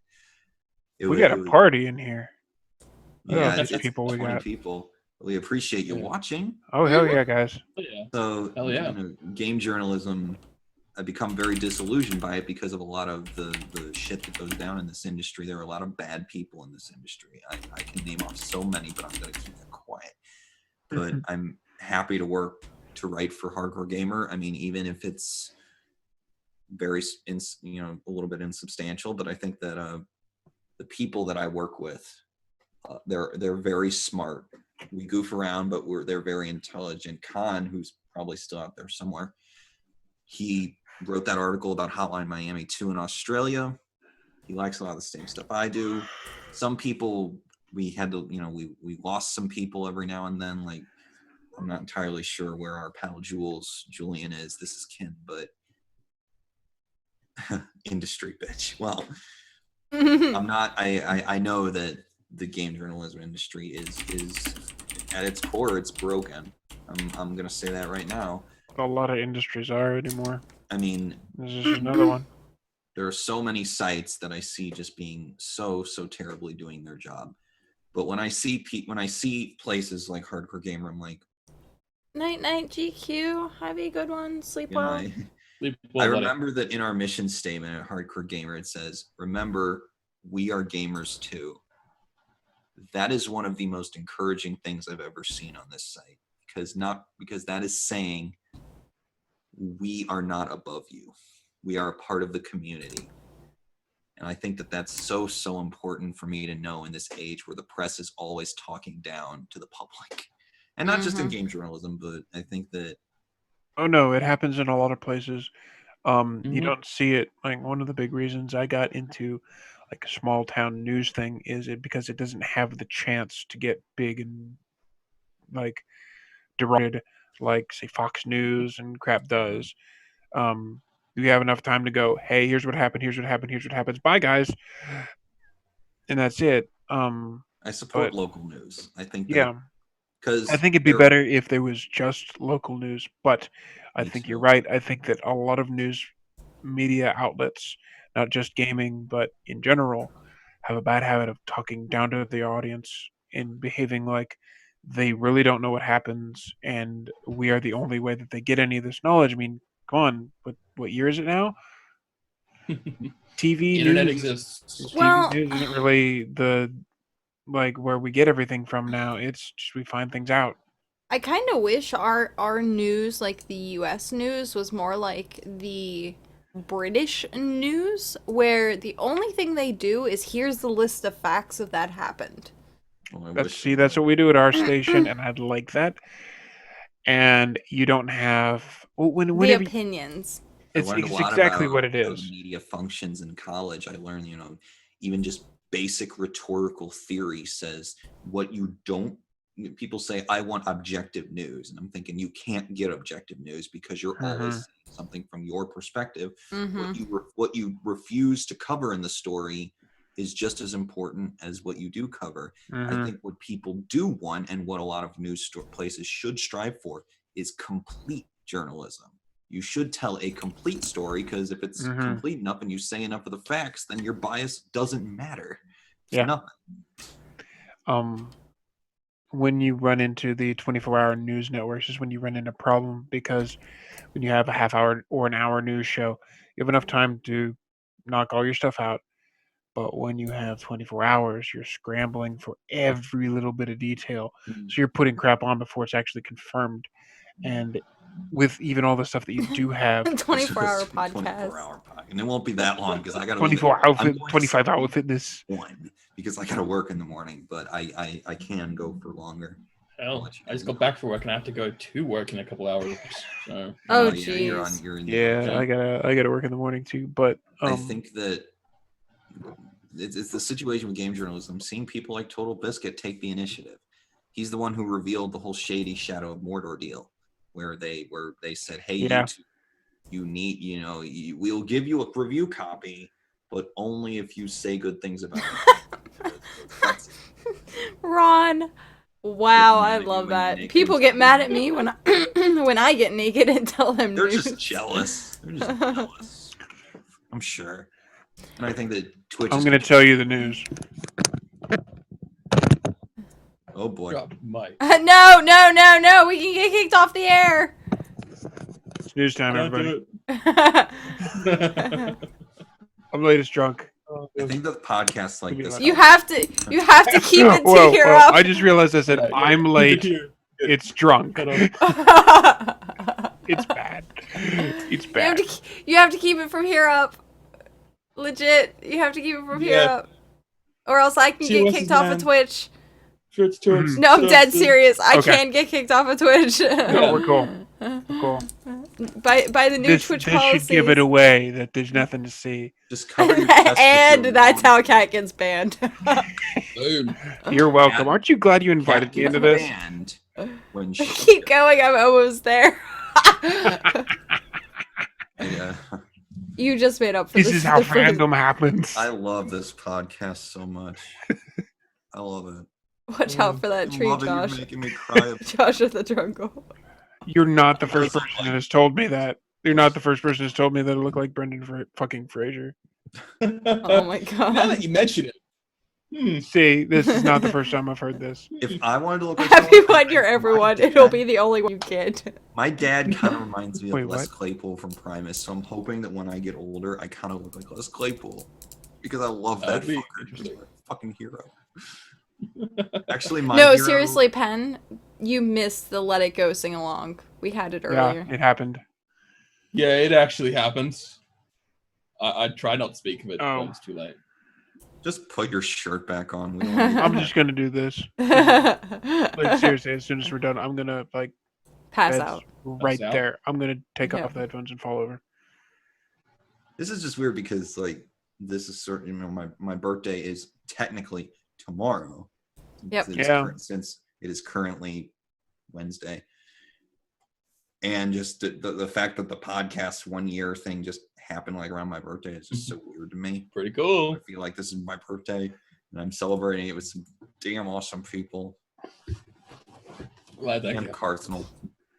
We got a party in here. Yeah, that's it's people we 20 got. people. We appreciate you Yeah. watching. Oh hell yeah, guys! Oh, yeah. So, Hell yeah. Game journalism, I've become very disillusioned by it because of a lot of the shit that goes down in this industry. There are a lot of bad people in this industry. I can name off so many, but I'm going to keep that quiet. But I'm happy to write for Hardcore Gamer. I mean, even if it's very, a little bit insubstantial, but I think that the people that I work with, they're very smart. We goof around, but they're very intelligent. Khan, who's probably still out there somewhere, he wrote that article about Hotline Miami 2 in Australia. He likes a lot of the same stuff I do. Some people we had to, we lost some people every now and then. Like I'm not entirely sure where our pal Julian is. This is Kin, but industry bitch. Well, I'm not. I know that the game journalism industry is at its core, it's broken. I'm gonna say that right now. A lot of industries are anymore. I mean, This is just another one. there are so many sites that I see just being so terribly doing their job. But when I see places like Hardcore Gamer, I'm like, Night night GQ. Have a good one. Sleep you know, well. I remember that in our mission statement at Hardcore Gamer, it says, "Remember, we are gamers too." That is one of the most encouraging things I've ever seen on this site, because that is saying we are not above you. We are a part of the community. And I think that that's so important for me to know in this age where the press is always talking down to the public. And not just in game journalism, but I think that... Oh no, it happens in a lot of places. You Mhm. don't see it. Like, one of the big reasons I got into like a small town news thing is because it doesn't have the chance to get big and like derided like say Fox News and crap does. You have enough time to go, hey, here's what happened, here's what happened, here's what happens. Bye guys. And that's it. I support but- local news. I think that... Yeah. Because I think it'd be better if there was just local news, but I Me think too. you're right. I think that a lot of news media outlets, not just gaming, but in general, have a bad habit of talking down to the audience and behaving like they really don't know what happens, and we are the only way that they get any of this knowledge. I mean, come on, what year is it now? TV Internet news, exists. Well- TV news isn't really the like where we get everything from now. It's just we find things out. I kind of wish our news, like the U.S. news, was more like the British news, where the only thing they do is here's the list of facts of that happened. Well, I That's wish- that's what we do at our station, and I'd like that. And you don't have The whenever opinions. I it's learned a it's lot exactly about what it how is. the media functions in college. I learned, even just basic rhetorical theory says what you don't... People say, I want objective news. And I'm thinking, you can't get objective news because you're always saying something from your perspective. Mm-hmm. What you refuse to cover in the story is just as important as what you do cover. I think what people do want, and what a lot of news places should strive for, is complete journalism. You should tell a complete story, because if it's complete enough and you say enough of the facts, then your bias doesn't matter. It's Yeah. nothing. When you run into the 24-hour news networks is when you run into a problem, because when you have a half hour or an hour news show, you have enough time to knock all your stuff out. But when you have 24 hours, you're scrambling for every little bit of detail. So you're putting crap on before it's actually confirmed. And with even all the stuff that you do have, 24-hour It's a podcast. 24-hour podcast. And it won't be that long, because I got to... 24-hour, I'm going to 25-hour fitness. one, because I got to work in the morning, but I can go for longer. Hell, I just got back from work and I have to go to work in a couple hours. So Oh, yeah, you're jeez. you're in the... Yeah, I gotta work in the morning too. But I think that it's the situation with game journalism. Seeing people like Total Biscuit take the initiative. He's the one who revealed the whole shady Shadow of Mordor deal, where they said, "Hey, Yeah. YouTube, you need, we'll give you a review copy, but only if you say good things about it." That's- Ron. Wow, Get mad I at you love when you're that. naked. People get mad at me when when I get naked and tell them They're news. just jealous. They're just jealous. I'm sure. And I think that Twitch. I'm is gonna tell you the news. Oh boy. drop mic. No, no, no, no. We can get kicked off the air. It's news time, Don't everybody. do it. I'm latest drunk. I think the podcasts like this. you have to keep it to Whoa, hear whoa, up. I just realized I said I'm late. It's drunk. Cut off. It's bad. It's you have bad. to you have to keep it from here up. Legit, you have to keep it from here Yeah. up, or else I can See get what's kicked his off man? of Twitch. Twitch. No, I'm dead serious. I Okay. can get kicked off of Twitch. No, we're cool. We're cool. by the new This Twitch should policies. give it away that there's nothing to see. Just cover your chest. And with your that's lawn. how Cat gets banned. Boom. You're welcome. Aren't you glad you invited Cat me into gets this? banned when Keep going. I'm almost there. You just made up for This is how the first- fandom happens. I love this podcast so much. I love it. Watch out for that I tree, love it. You're Josh. making me cry. Josh at the jungle. You're not the I first also person like- that has told me that. You're not the first person who's told me that I look like Brendan fucking Fraser. Oh my Now that god. you mention it. See, this is not the first time I've heard this. If I wanted to look like someone, Everyone, you're everyone. It'll dad- be the only one you get. My dad kind of reminds me of Wait, Les what? Claypool from Primus, so I'm hoping that when I get older, I kind of look like Les Claypool because I love that That'd be fucker. He's interesting. my fucking hero. Actually, my No, hero- seriously, Pen, you missed the Let It Go sing along. We had it earlier. Yeah, it happened. Yeah, it actually happens. I tried not to speak of it, Oh. but it's too late. Just put your shirt back on. We don't need- I'm just gonna do this. Like Pass seriously, as soon as we're done, I'm gonna beds out. right out. there. I'm gonna take Yeah. off the headphones and fall over. This is just weird because this is certain. My birthday is technically tomorrow. Yep. Since it is currently Wednesday, and just the fact that the podcast 1 year thing just happened around my birthday is just so weird to me. Pretty cool. I feel like this is my birthday and I'm celebrating it with some damn awesome people. Glad that And came. Cardinal.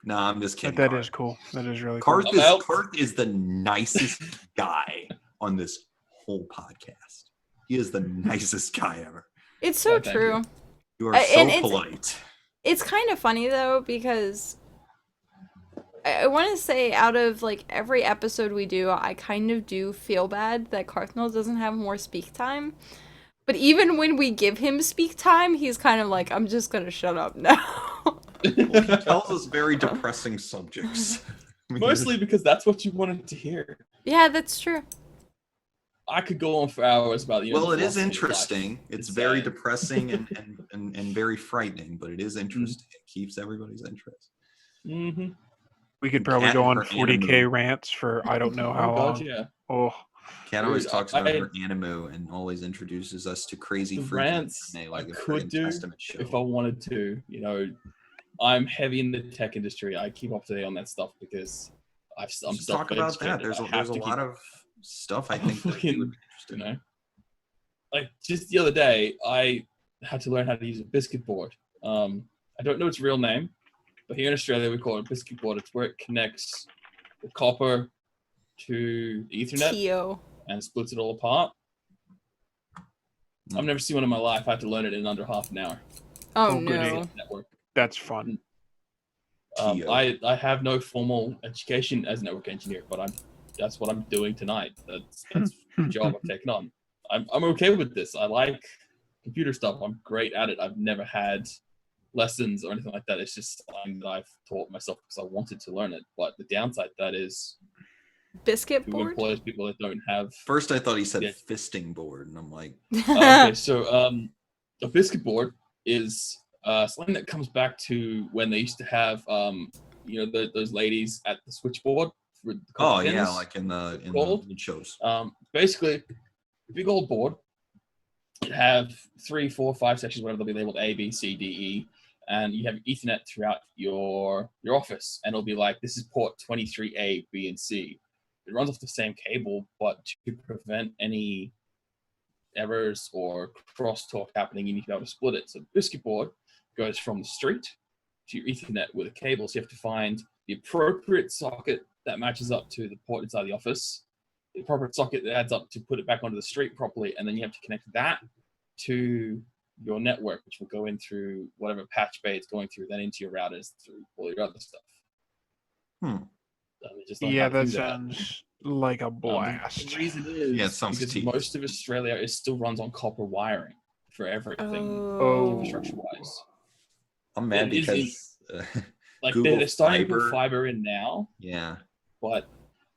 Nah, I'm just But kidding. that Karth. is cool. That is really cool. Karth I'm out. Karth is the nicest guy on this whole podcast. He is the nicest guy ever. It's so Oh, thank true. You are And so it's- polite. It's kind of funny though because I want to say out of every episode we do, I kind of do feel bad that Cardinal doesn't have more speak time. But even when we give him speak time, he's kind of like, I'm just gonna shut up now. He tells us very depressing subjects. I mean, Mostly because that's what you wanted to hear. Yeah, that's true. I could go on for hours about well, the it is philosophy of life. interesting. It's It's very sad. depressing and very frightening, but it is interesting. It keeps everybody's interest. Mm-hmm. We could probably Cat go and on her 40k animal. rants for I don't know how Oh god, long. yeah. Oh, Cat always Dude, talks about I- her animu and always introduces us to crazy The freaky rants anime, I like a could friggin' do Testament show. if I wanted to. I'm heavy in the tech industry. I keep up to date on that stuff because I'm Let's talk about that. There's a lot of stuff I think that you would be interested in. Like just the other day, I had to learn how to use a biscuit board. I don't know its real name, but here in Australia we call it a biscuit board. It's where it connects the copper to the Ethernet Tio. and splits it all apart. I've never seen one in my life. I had to learn it in under half an hour. Oh Oh, goody. no. Network. that's fun. Tio. I have no formal education as a network engineer, but that's what I'm doing tonight. That's the job I've taken on. I'm okay with this. I like computer stuff. I'm great at it. I've never had lessons or anything like that. It's just something that I've taught myself because I wanted to learn it. But the downside to that is Biscuit who board? employs people that don't have. First, I thought he said Yeah. fisting board, and I'm like, Okay, so a biscuit board is something that comes back to when they used to have those ladies at the switchboard for the oh coffee yeah, pins. like in the Gold? shows. Basically, big old board. You have 3, 4, 5 sections, whatever they'll be labeled A, B, C, D, E, and you have Ethernet throughout your office, and it'll be like this is port 23A, B, and C. It runs off the same cable, but to prevent any errors or crosstalk happening, you need to be able to split it. So the biscuit board goes from the street to your Ethernet with a cable, so you have to find the appropriate socket that matches up to the port inside the office, the appropriate socket that adds up to put it back onto the street properly, and then you have to connect that to your network, which will go in through whatever patch bay it's going through, then into your routers through all your other stuff. Just learn Yeah, how to that do sounds like a The blast. reason is Yeah, it sounds because tedious. most of Australia is still runs on copper wiring for everything Oh. infrastructure-wise. I'm mad It is because Like Google they're starting to Fiber. put fiber in now, yeah, but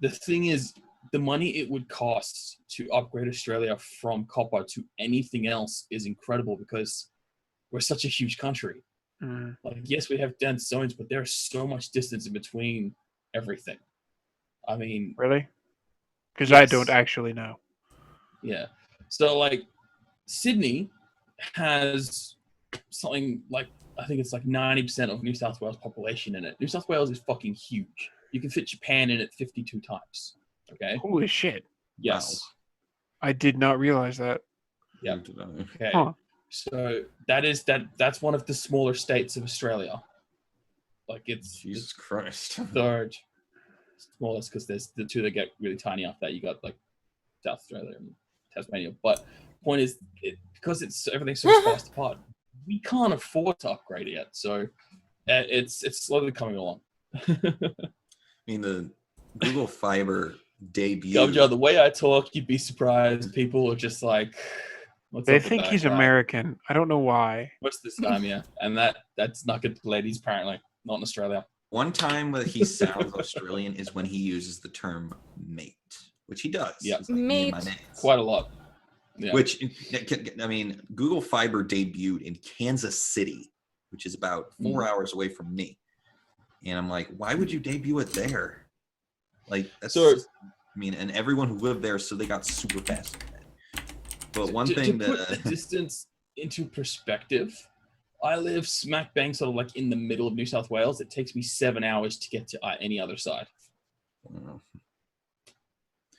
the thing is, the money it would cost to upgrade Australia from copper to anything else is incredible because we're such a huge country. Mm. Like, yes, we have dense zones, but there's so much distance in between everything. I mean, Really? Because I Yes. don't actually know. yeah. So, like, Sydney has something like I think it's like 90% of New South Wales population in it. New South Wales is fucking huge. You can fit Japan in it 52 times. Okay. Holy shit! Yes. I did not realize that. Yeah. Okay. Huh. So that's one of the smaller states of Australia. Like it's Jesus Christ. third smallest because there's the two that get really tiny after that. You got like South Australia and Tasmania. But point is, because it's everything's so spaced apart, we can't afford to upgrade it yet. So it's slowly coming along. I mean, the Google Fiber debut. Gabja, the way I talk, you'd be surprised. People are just like, what's They up with think that he's guy? American. I don't know why. Most of the time, yeah. And that's not good for ladies, apparently. Not in Australia. One time that he sounds Australian is when he uses the term mate, which he does. Yeah. He's like, "Me and my Mate. mates." Quite a lot. Yeah. Which, I mean, Google Fiber debuted in Kansas City, which is about 4 hours away from me. And I'm like, why would you debut it there? Like, that's So- I mean, and everyone who lived there, so they got super fast internet. But one to thing put the that distance into perspective, I live smack bang sort of like in the middle of New South Wales. It takes me 7 hours to get to any other side.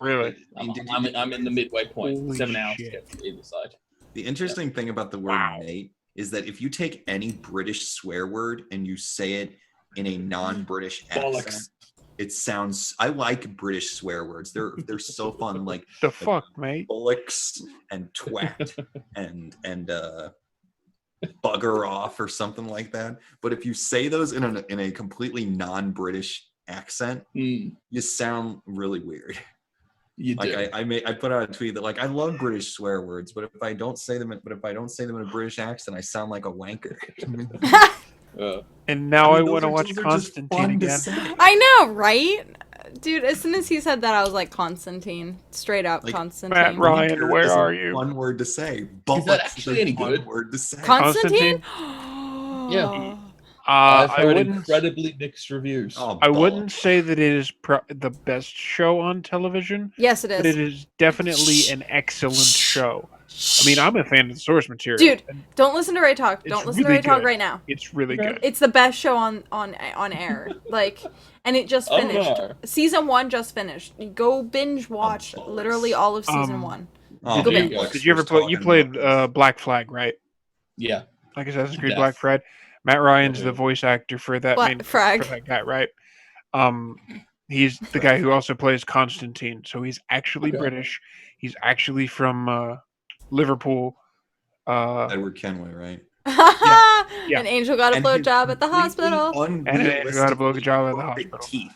Really? I'm in the midway point. Holy 7 hours to shit. get to either side. the interesting thing about the word Wow. mate is that if you take any British swear word and you say it in a non-British accent, Bollocks. it sounds. I like British swear words. They're so fun. Like The fuck, mate? bullocks and twat and bugger off or something like that. But if you say those in a completely non-British accent, Mm, you sound really weird. you do. Like I put out a tweet that like I love British swear words, but if I don't say them in a British accent, I sound like a wanker. And now I, mean, want to those watch are just Constantine fun to again. say. I know, right? Dude, as soon as he said that, I was like, Constantine. Straight up, Like, Constantine. Matt Ryan, Wanker where is a are you? Fun word to say. Is Bullocks that actually a any fun good? word to say. Constantine? Yeah. I've I heard wouldn't. incredibly mixed reviews. Oh, I bollocks. wouldn't say that it is the best show on television, Yes, it but it is. is definitely an excellent show. I mean, I'm a fan of the source material. Dude. and Don't listen to Ray Talk. It's Don't listen really to Ray Talk good. right now. it's really Okay. good. It's the best show on air. Like, and it just Oh, finished. no. Season 1 just finished. You go binge watch bollocks. literally all of season 1. Oh, Go Did back. you, bollocks did you ever was play? You talking played about this. Black Flag, right? Yeah. Like Assassin's Creed Death. Black Flag. Matt Ryan's the Okay. voice actor for that Black main Frag. for that guy, right? He's the guy who also plays Constantine. So he's actually Okay. British. He's actually from Liverpool. Edward Kenway, right? Yeah. An angel got a And his blowjob at the completely hospital. And an angel got a unrealistically blowjob at the perfect hospital. teeth.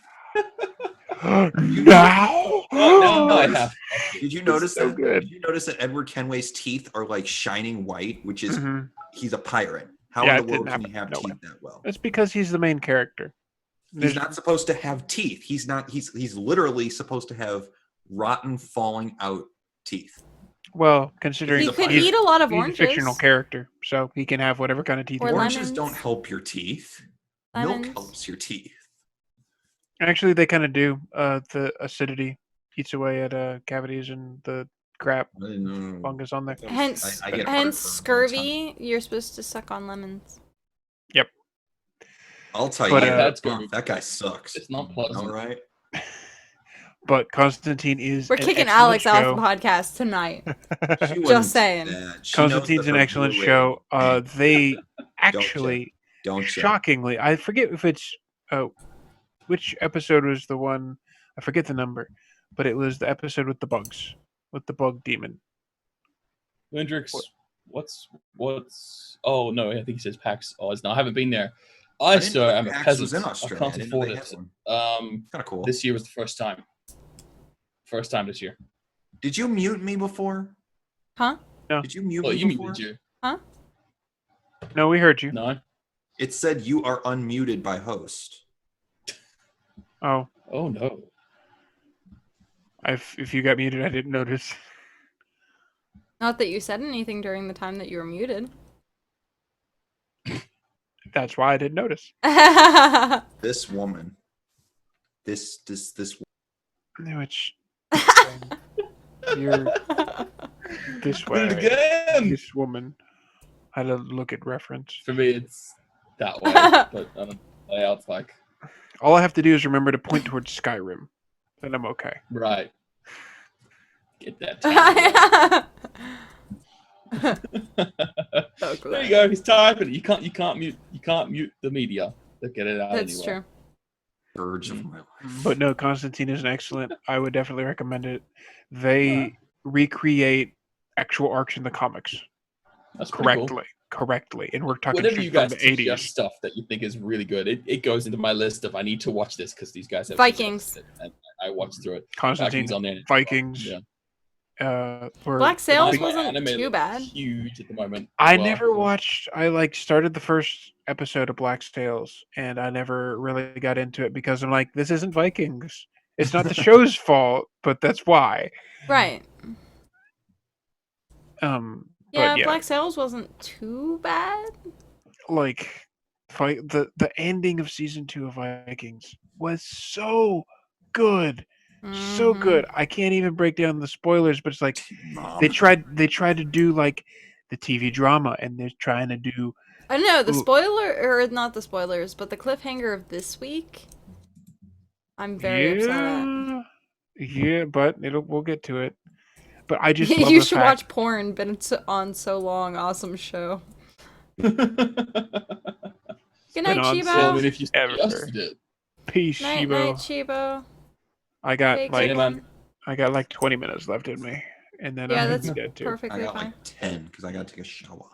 now, Now I have. Did you notice so that? good. Did you notice that Edward Kenway's teeth are like shining white, which is Mhm. he's a pirate. How Yeah, in it the world didn't can he have happen. No teeth that well? That's because he's the main character. He's There's- not supposed to have teeth. He's not. He's literally supposed to have rotten, falling out teeth. Well, considering He He's a could pirate. eat a lot of he's a oranges. fictional character, so he can have whatever kind of teeth Or he wants. Oranges lemons. don't help your teeth. Lemons. Milk helps your teeth. Actually, they kind of do. The acidity eats away at cavities and the crap I didn't know. fungus on there. Hence, I get hence heartburn all the time. scurvy. You're supposed to suck on lemons. I'll tell But, you, that's good. that guy sucks. It's not pleasant. All right. But Constantine is We're an kicking excellent Alex off show. the podcast tonight. She wouldn't Just say saying. that. She knows Constantine's that an her excellent Blu-ray- show. They Don't actually, Don't check. shockingly, I forget if it's which episode was the one. I forget the number, but it was the episode with the bugs, with the bug demon. Hendrix, what's? Oh no, I think he says PAX Oz. No, I haven't been there. I didn't sir know am a PAX peasant. was in I Australia. I can't didn't know afford they it. had one. Kind of cool. This year was the first time. First time this year. Did you mute me before? Huh? Did you mute Oh, me you before? muted you? No, we heard you. No. It said you are unmuted by host. Oh, Oh no. if you got muted, I didn't notice. Not that you said anything during the time that you were muted. That's why I didn't notice. This woman. This Which you're this Did it way. again. This woman. I had to look at reference. For me, it's that way, but layout's like All I have to do is remember to point towards Skyrim, and I'm okay. right. Get that. Time Oh, there you go. He's typing. You can't mute the media to get it out. That's anyway. true. Urge of my life. But no, Constantine is an excellent. I would definitely recommend it. They recreate actual arcs in the comics That's pretty cool. correctly, and we're talking Whatever shit you from guys the suggest 80s. stuff that you think is really good, it goes into my list of I need to watch this because these guys have Vikings. suggested it, and I watched through it. Constantine, Vikings on there. Vikings. Yeah. Were Black Sails big- wasn't Anime too looks bad. Huge at the moment. I as well. never watched. I like started the first episode of Black Sails, and I never really got into it because I'm like, this isn't Vikings. It's not the show's fault, but that's why. Right. Yeah, Yeah, Black Sails wasn't too bad. like the ending of season 2 of Vikings was so good. So Mhm. good. I can't even break down the spoilers, but it's like Mom. they tried to do like the TV drama, and they're trying to do I don't know, the Ooh. spoiler, or not the spoilers, but the cliffhanger of this week, I'm very upset at. Yeah, but we'll get to it. But I just love You the should fact, watch porn, been on so long, awesome show. Good night, on Well, I mean, Chibo. if you Ever. suggested it, peace, Night, Shibo. night, Chibo. I got Big like Yeah, man. I got like 20 minutes left in me, and then Yeah, I'm that's dead too. I perfectly got fine. like 10 because I got to take a shower.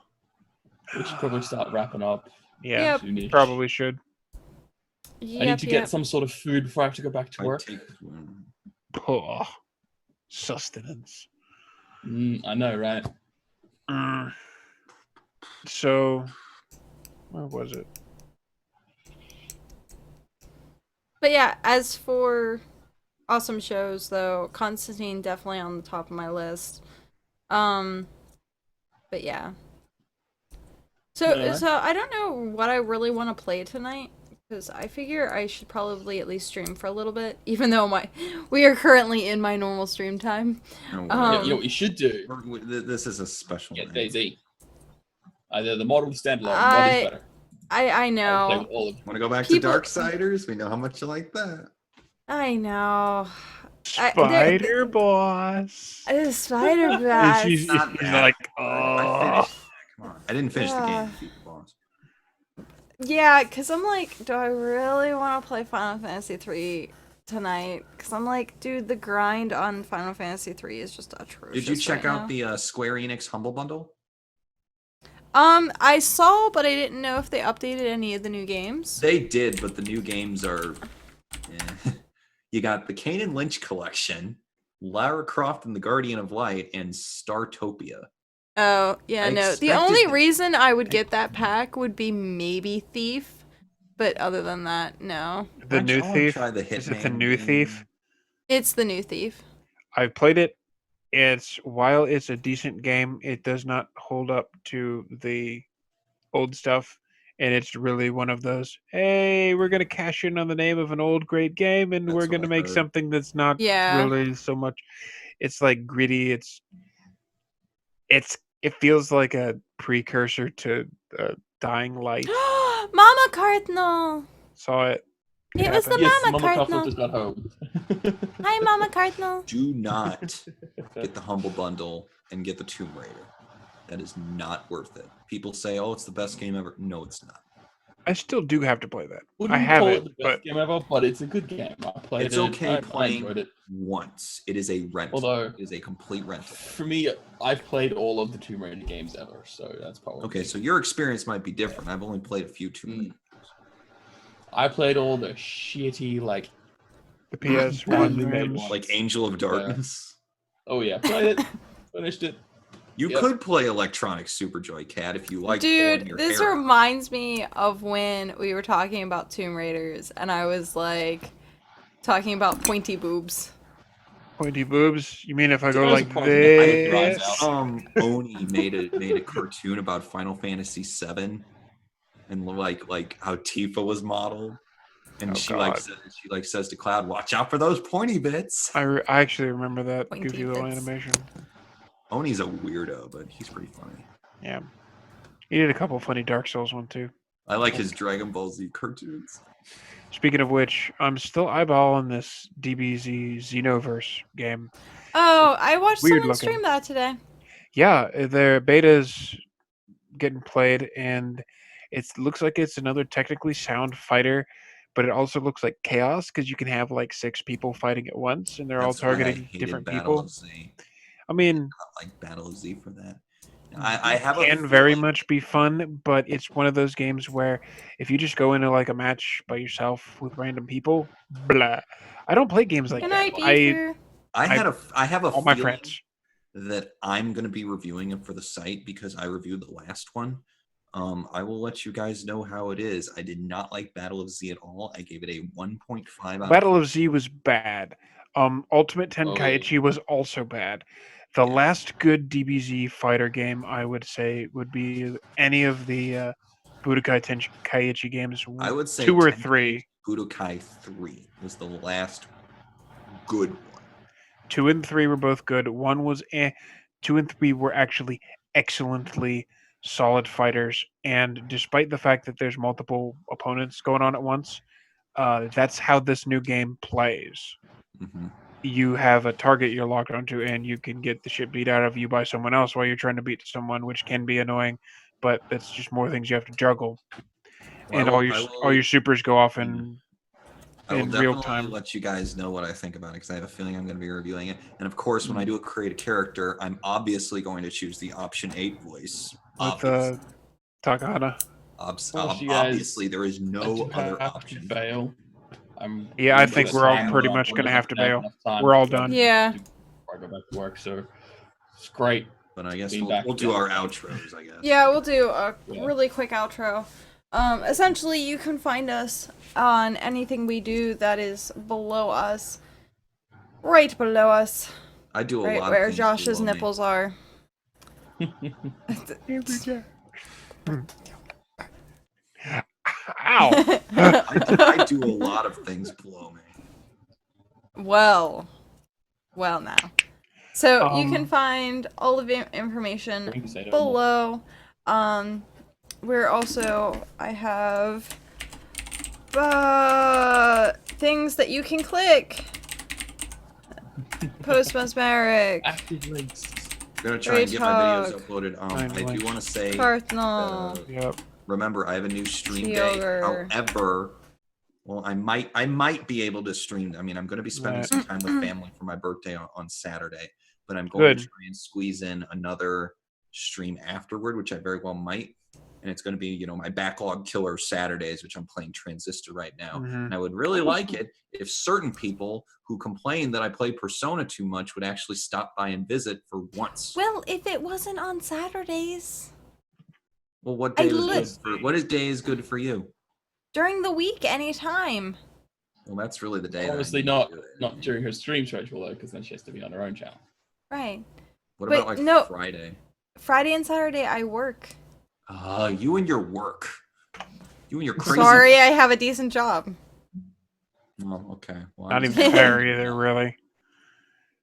we should probably start wrapping up. Yeah, Yep. soonish. probably should. I need Yep, to yep. get some sort of food before I have to go back to I work. take Oh, sustenance. I know, right? So, where was it? But yeah, as for awesome shows, though, Constantine definitely on the top of my list. But yeah. So Yeah. so I don't know what I really want to play tonight, because I figure I should probably at least stream for a little bit, even though we are currently in my normal stream time. No, Yeah, you know what you should do? this is a special Get night. DayZ. Either the mod or the standalone. Mod I- is better. I I'll play know. with all of Want to go back People- to Darksiders? We know how much you like that. I know. Spider Boss. Spider And Blast. she's Not he's bad. like, I oh. finished. Come on. I didn't finish the Ah. game. Beat the boss. Yeah, because I'm like, do I really want to play Final Fantasy 3 tonight? Because I'm like, dude, the grind on Final Fantasy 3 is just atrocious. Did you check right out now. the Square Enix Humble Bundle? I saw, but I didn't know if they updated any of the new games. They did, but the new games are. You got the Kane and Lynch collection, Lara Croft and the Guardian of Light, and Startopia. Oh, yeah, I no. The expected only them. reason I would get that pack would be maybe Thief, but other than that, no. The new I wanna Thief. try the Is it the Hitman new game. Thief? It's the new Thief. I've played it. While it's a decent game, it does not hold up to the old stuff, and it's really one of those. Hey, we're gonna cash in on the name of an old great game, and That's we're what gonna I make heard. something that's not Yeah. really so much. It's like gritty. It feels like a precursor to Dying Light. Mama Cardinal! Saw it. It was the happened. Yes, Mama Mama Cardinal. Cardinal just got home. Hi, Mama Cardinal. Do not get the Humble Bundle and get the Tomb Raider. That is not worth it. People say, "Oh, it's the best game ever." No, it's not. I still do have to play that. Wouldn't I have call it, it the but best game ever, but it's a good game. I played It's it. okay I playing enjoyed it. once. It is a rental. Although It is a complete rental. for me, I've played all of the Tomb Raider games ever, so that's probably Okay, so your experience might be different. I've only played a few Tomb Mm. Raider. I played all the shitty like. the PS1 Badly made games. ones. Like Angel of Darkness. Oh yeah, played it, finished it. You Yep. could play Electronic Super Joy Cat if you like. Dude, pulling your this hair out. reminds me of when we were talking about Tomb Raiders, and I was like, talking about pointy boobs. Pointy boobs. You mean if I go There's a like problem. I drive this? out. Oni made a cartoon about Final Fantasy VII, and like how Tifa was modeled, and Oh, she God. says to Cloud, "Watch out for those pointy bits." I actually remember that Pointy goofy little bits. animation. Oni's a weirdo, but he's pretty funny. Yeah. He did a couple funny Dark Souls one too. I like his Dragon Ball Z cartoons. Speaking of which, I'm still eyeballing this DBZ Xenoverse game. Oh, I watched Weird someone looking. stream that today. Yeah, their beta's getting played, and it looks like it's another technically sound fighter, but it also looks like chaos because you can have like 6 people fighting at once, and they're all That's why I targeting hated different Battle people. of Z. I mean, Not like Battle of Z for that. I have a can very feeling- much be fun, but it's one of those games where if you just go into like a match by yourself with random people, blah. I don't play games like Good that. night, Beaker. I have a all my feeling friends. that I'm going to be reviewing it for the site because I reviewed the last one. I will let you guys know how it is. I did not like Battle of Z at all. I gave it a 1.5 out Battle of Z was bad. Ultimate Oh. Tenkaichi was also bad. The last good DBZ fighter game I would say would be any of the Budokai Tenkaichi games. I would say 2 or Tenkaichi 3. Budokai 3 was the last good one. 2 and 3 were both good. 1 was 2 and 3 were actually excellently solid fighters, and despite the fact that there's multiple opponents going on at once, that's how this new game plays. Mhm. You have a target you're locked onto, and you can get the shit beat out of you by someone else while you're trying to beat someone, which can be annoying, but that's just more things you have to juggle. Well, And I all will- your supers go off in I will real definitely time. let you guys know what I think about it because I have a feeling I'm going to be reviewing it. And of course, when I do create a character, I'm obviously going to choose the option 8 voice. With Obviously, Takahata. course you guys- obviously there is I no do other have to option. bail. Yeah, I I'm think gonna we're all time pretty on- much I'm gonna have to not bail. enough time We're all to- done. Yeah. Before I go back to work, so it's great. But I guess Being we'll, back we'll do again. our outros, I guess. Yeah, we'll do a Yeah. really quick outro. Essentially, you can find us on anything we do that is below us. Right below us. I do a Right lot where of things Josh's below me. nipples are. Ow! I do a lot of things below me. Well now. So you can Um, find all of the information You can say no more. below. We're also, I have things that you can click. Post Mesmeric, Active links. I'm gonna try and get my videos Talk. uploaded. Fine, I do like- want to say, Cardinal. Yep. remember, I have a new stream day. Yogur. However, well, I might be able to stream. I mean, I'm going to be spending Right. some time with family for my birthday on Saturday, but I'm going Good. to try and squeeze in another stream afterward, which I very well might. And it's going to be, my backlog killer Saturdays, which I'm playing Transistor right now. Mhm. And I would really like it if certain people who complain that I play Persona too much would actually stop by and visit for once. Well, if it wasn't on Saturdays, Well, what I day is li- good for, what day is good for you? during the week, anytime. Well, that's really the day. that I Obviously need to not do it. not during her stream schedule though, because then she has to be on her own channel. Right. What but about like no- Friday? Friday and Saturday, I work. You and your work. You and your crazy. Sorry, I have a decent job. Oh, okay. Well, Not I'm even just- fair either, really.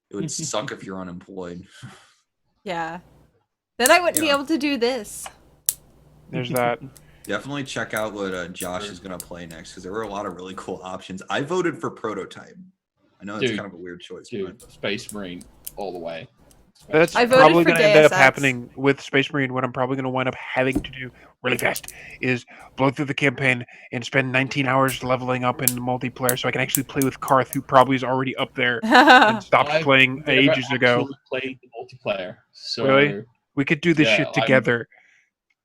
It would suck if you're unemployed. Yeah. Then I wouldn't be Yeah. able to do this. There's that. Definitely check out what Josh is gonna play next because there were a lot of really cool options. I voted for Prototype. I know that's Dude. kind of a weird choice, Dude, but Space Marine all the way. That's I voted probably for going to end up Deus Ex. happening with Space Marine. What I'm probably going to wind up having to do really fast is blow through the campaign and spend 19 hours leveling up in multiplayer so I can actually play with Karth, who probably is already up there and stopped I've playing never ages ago. actually played the multiplayer. So Really? We could do this Yeah, shit I'm- together.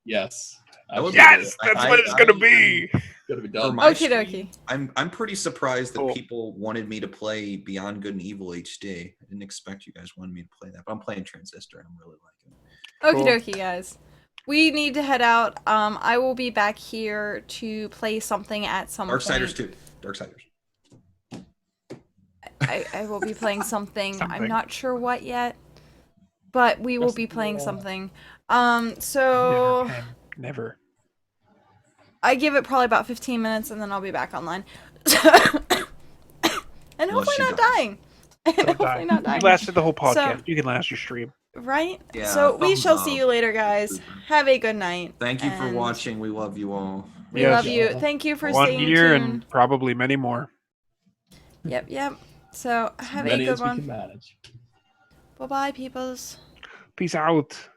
yes. That would be absolutely. Yes, good. that's I- what it's I- going to be. Gotta be for done. my Okie dokie. stream, I'm pretty surprised that Cool. people wanted me to play Beyond Good and Evil HD. I didn't expect you guys wanted me to play that, but I'm playing Transistor and I'm really liking it. Okie Cool. dokie, guys. We need to head out. I will be back here to play something at some Darksiders point. 2. Darksiders. I will be playing something. I'm Something. not sure what yet, but we will Just be playing roll. something. So Never. I give it probably about 15 minutes and then I'll be back online. And hopefully she not dies. dying. And hopefully not dying. You lasted the whole podcast. So- You can last your stream. Right? Yeah, So we thumbs shall up. see you later, guys. Have a good night. Thank you for and- watching. We love you all. We Yes. love you. Thank you for 1 staying year tuned. and probably many more. Yep. So have a Many good as we can one. manage. Bye bye, peoples. Peace out.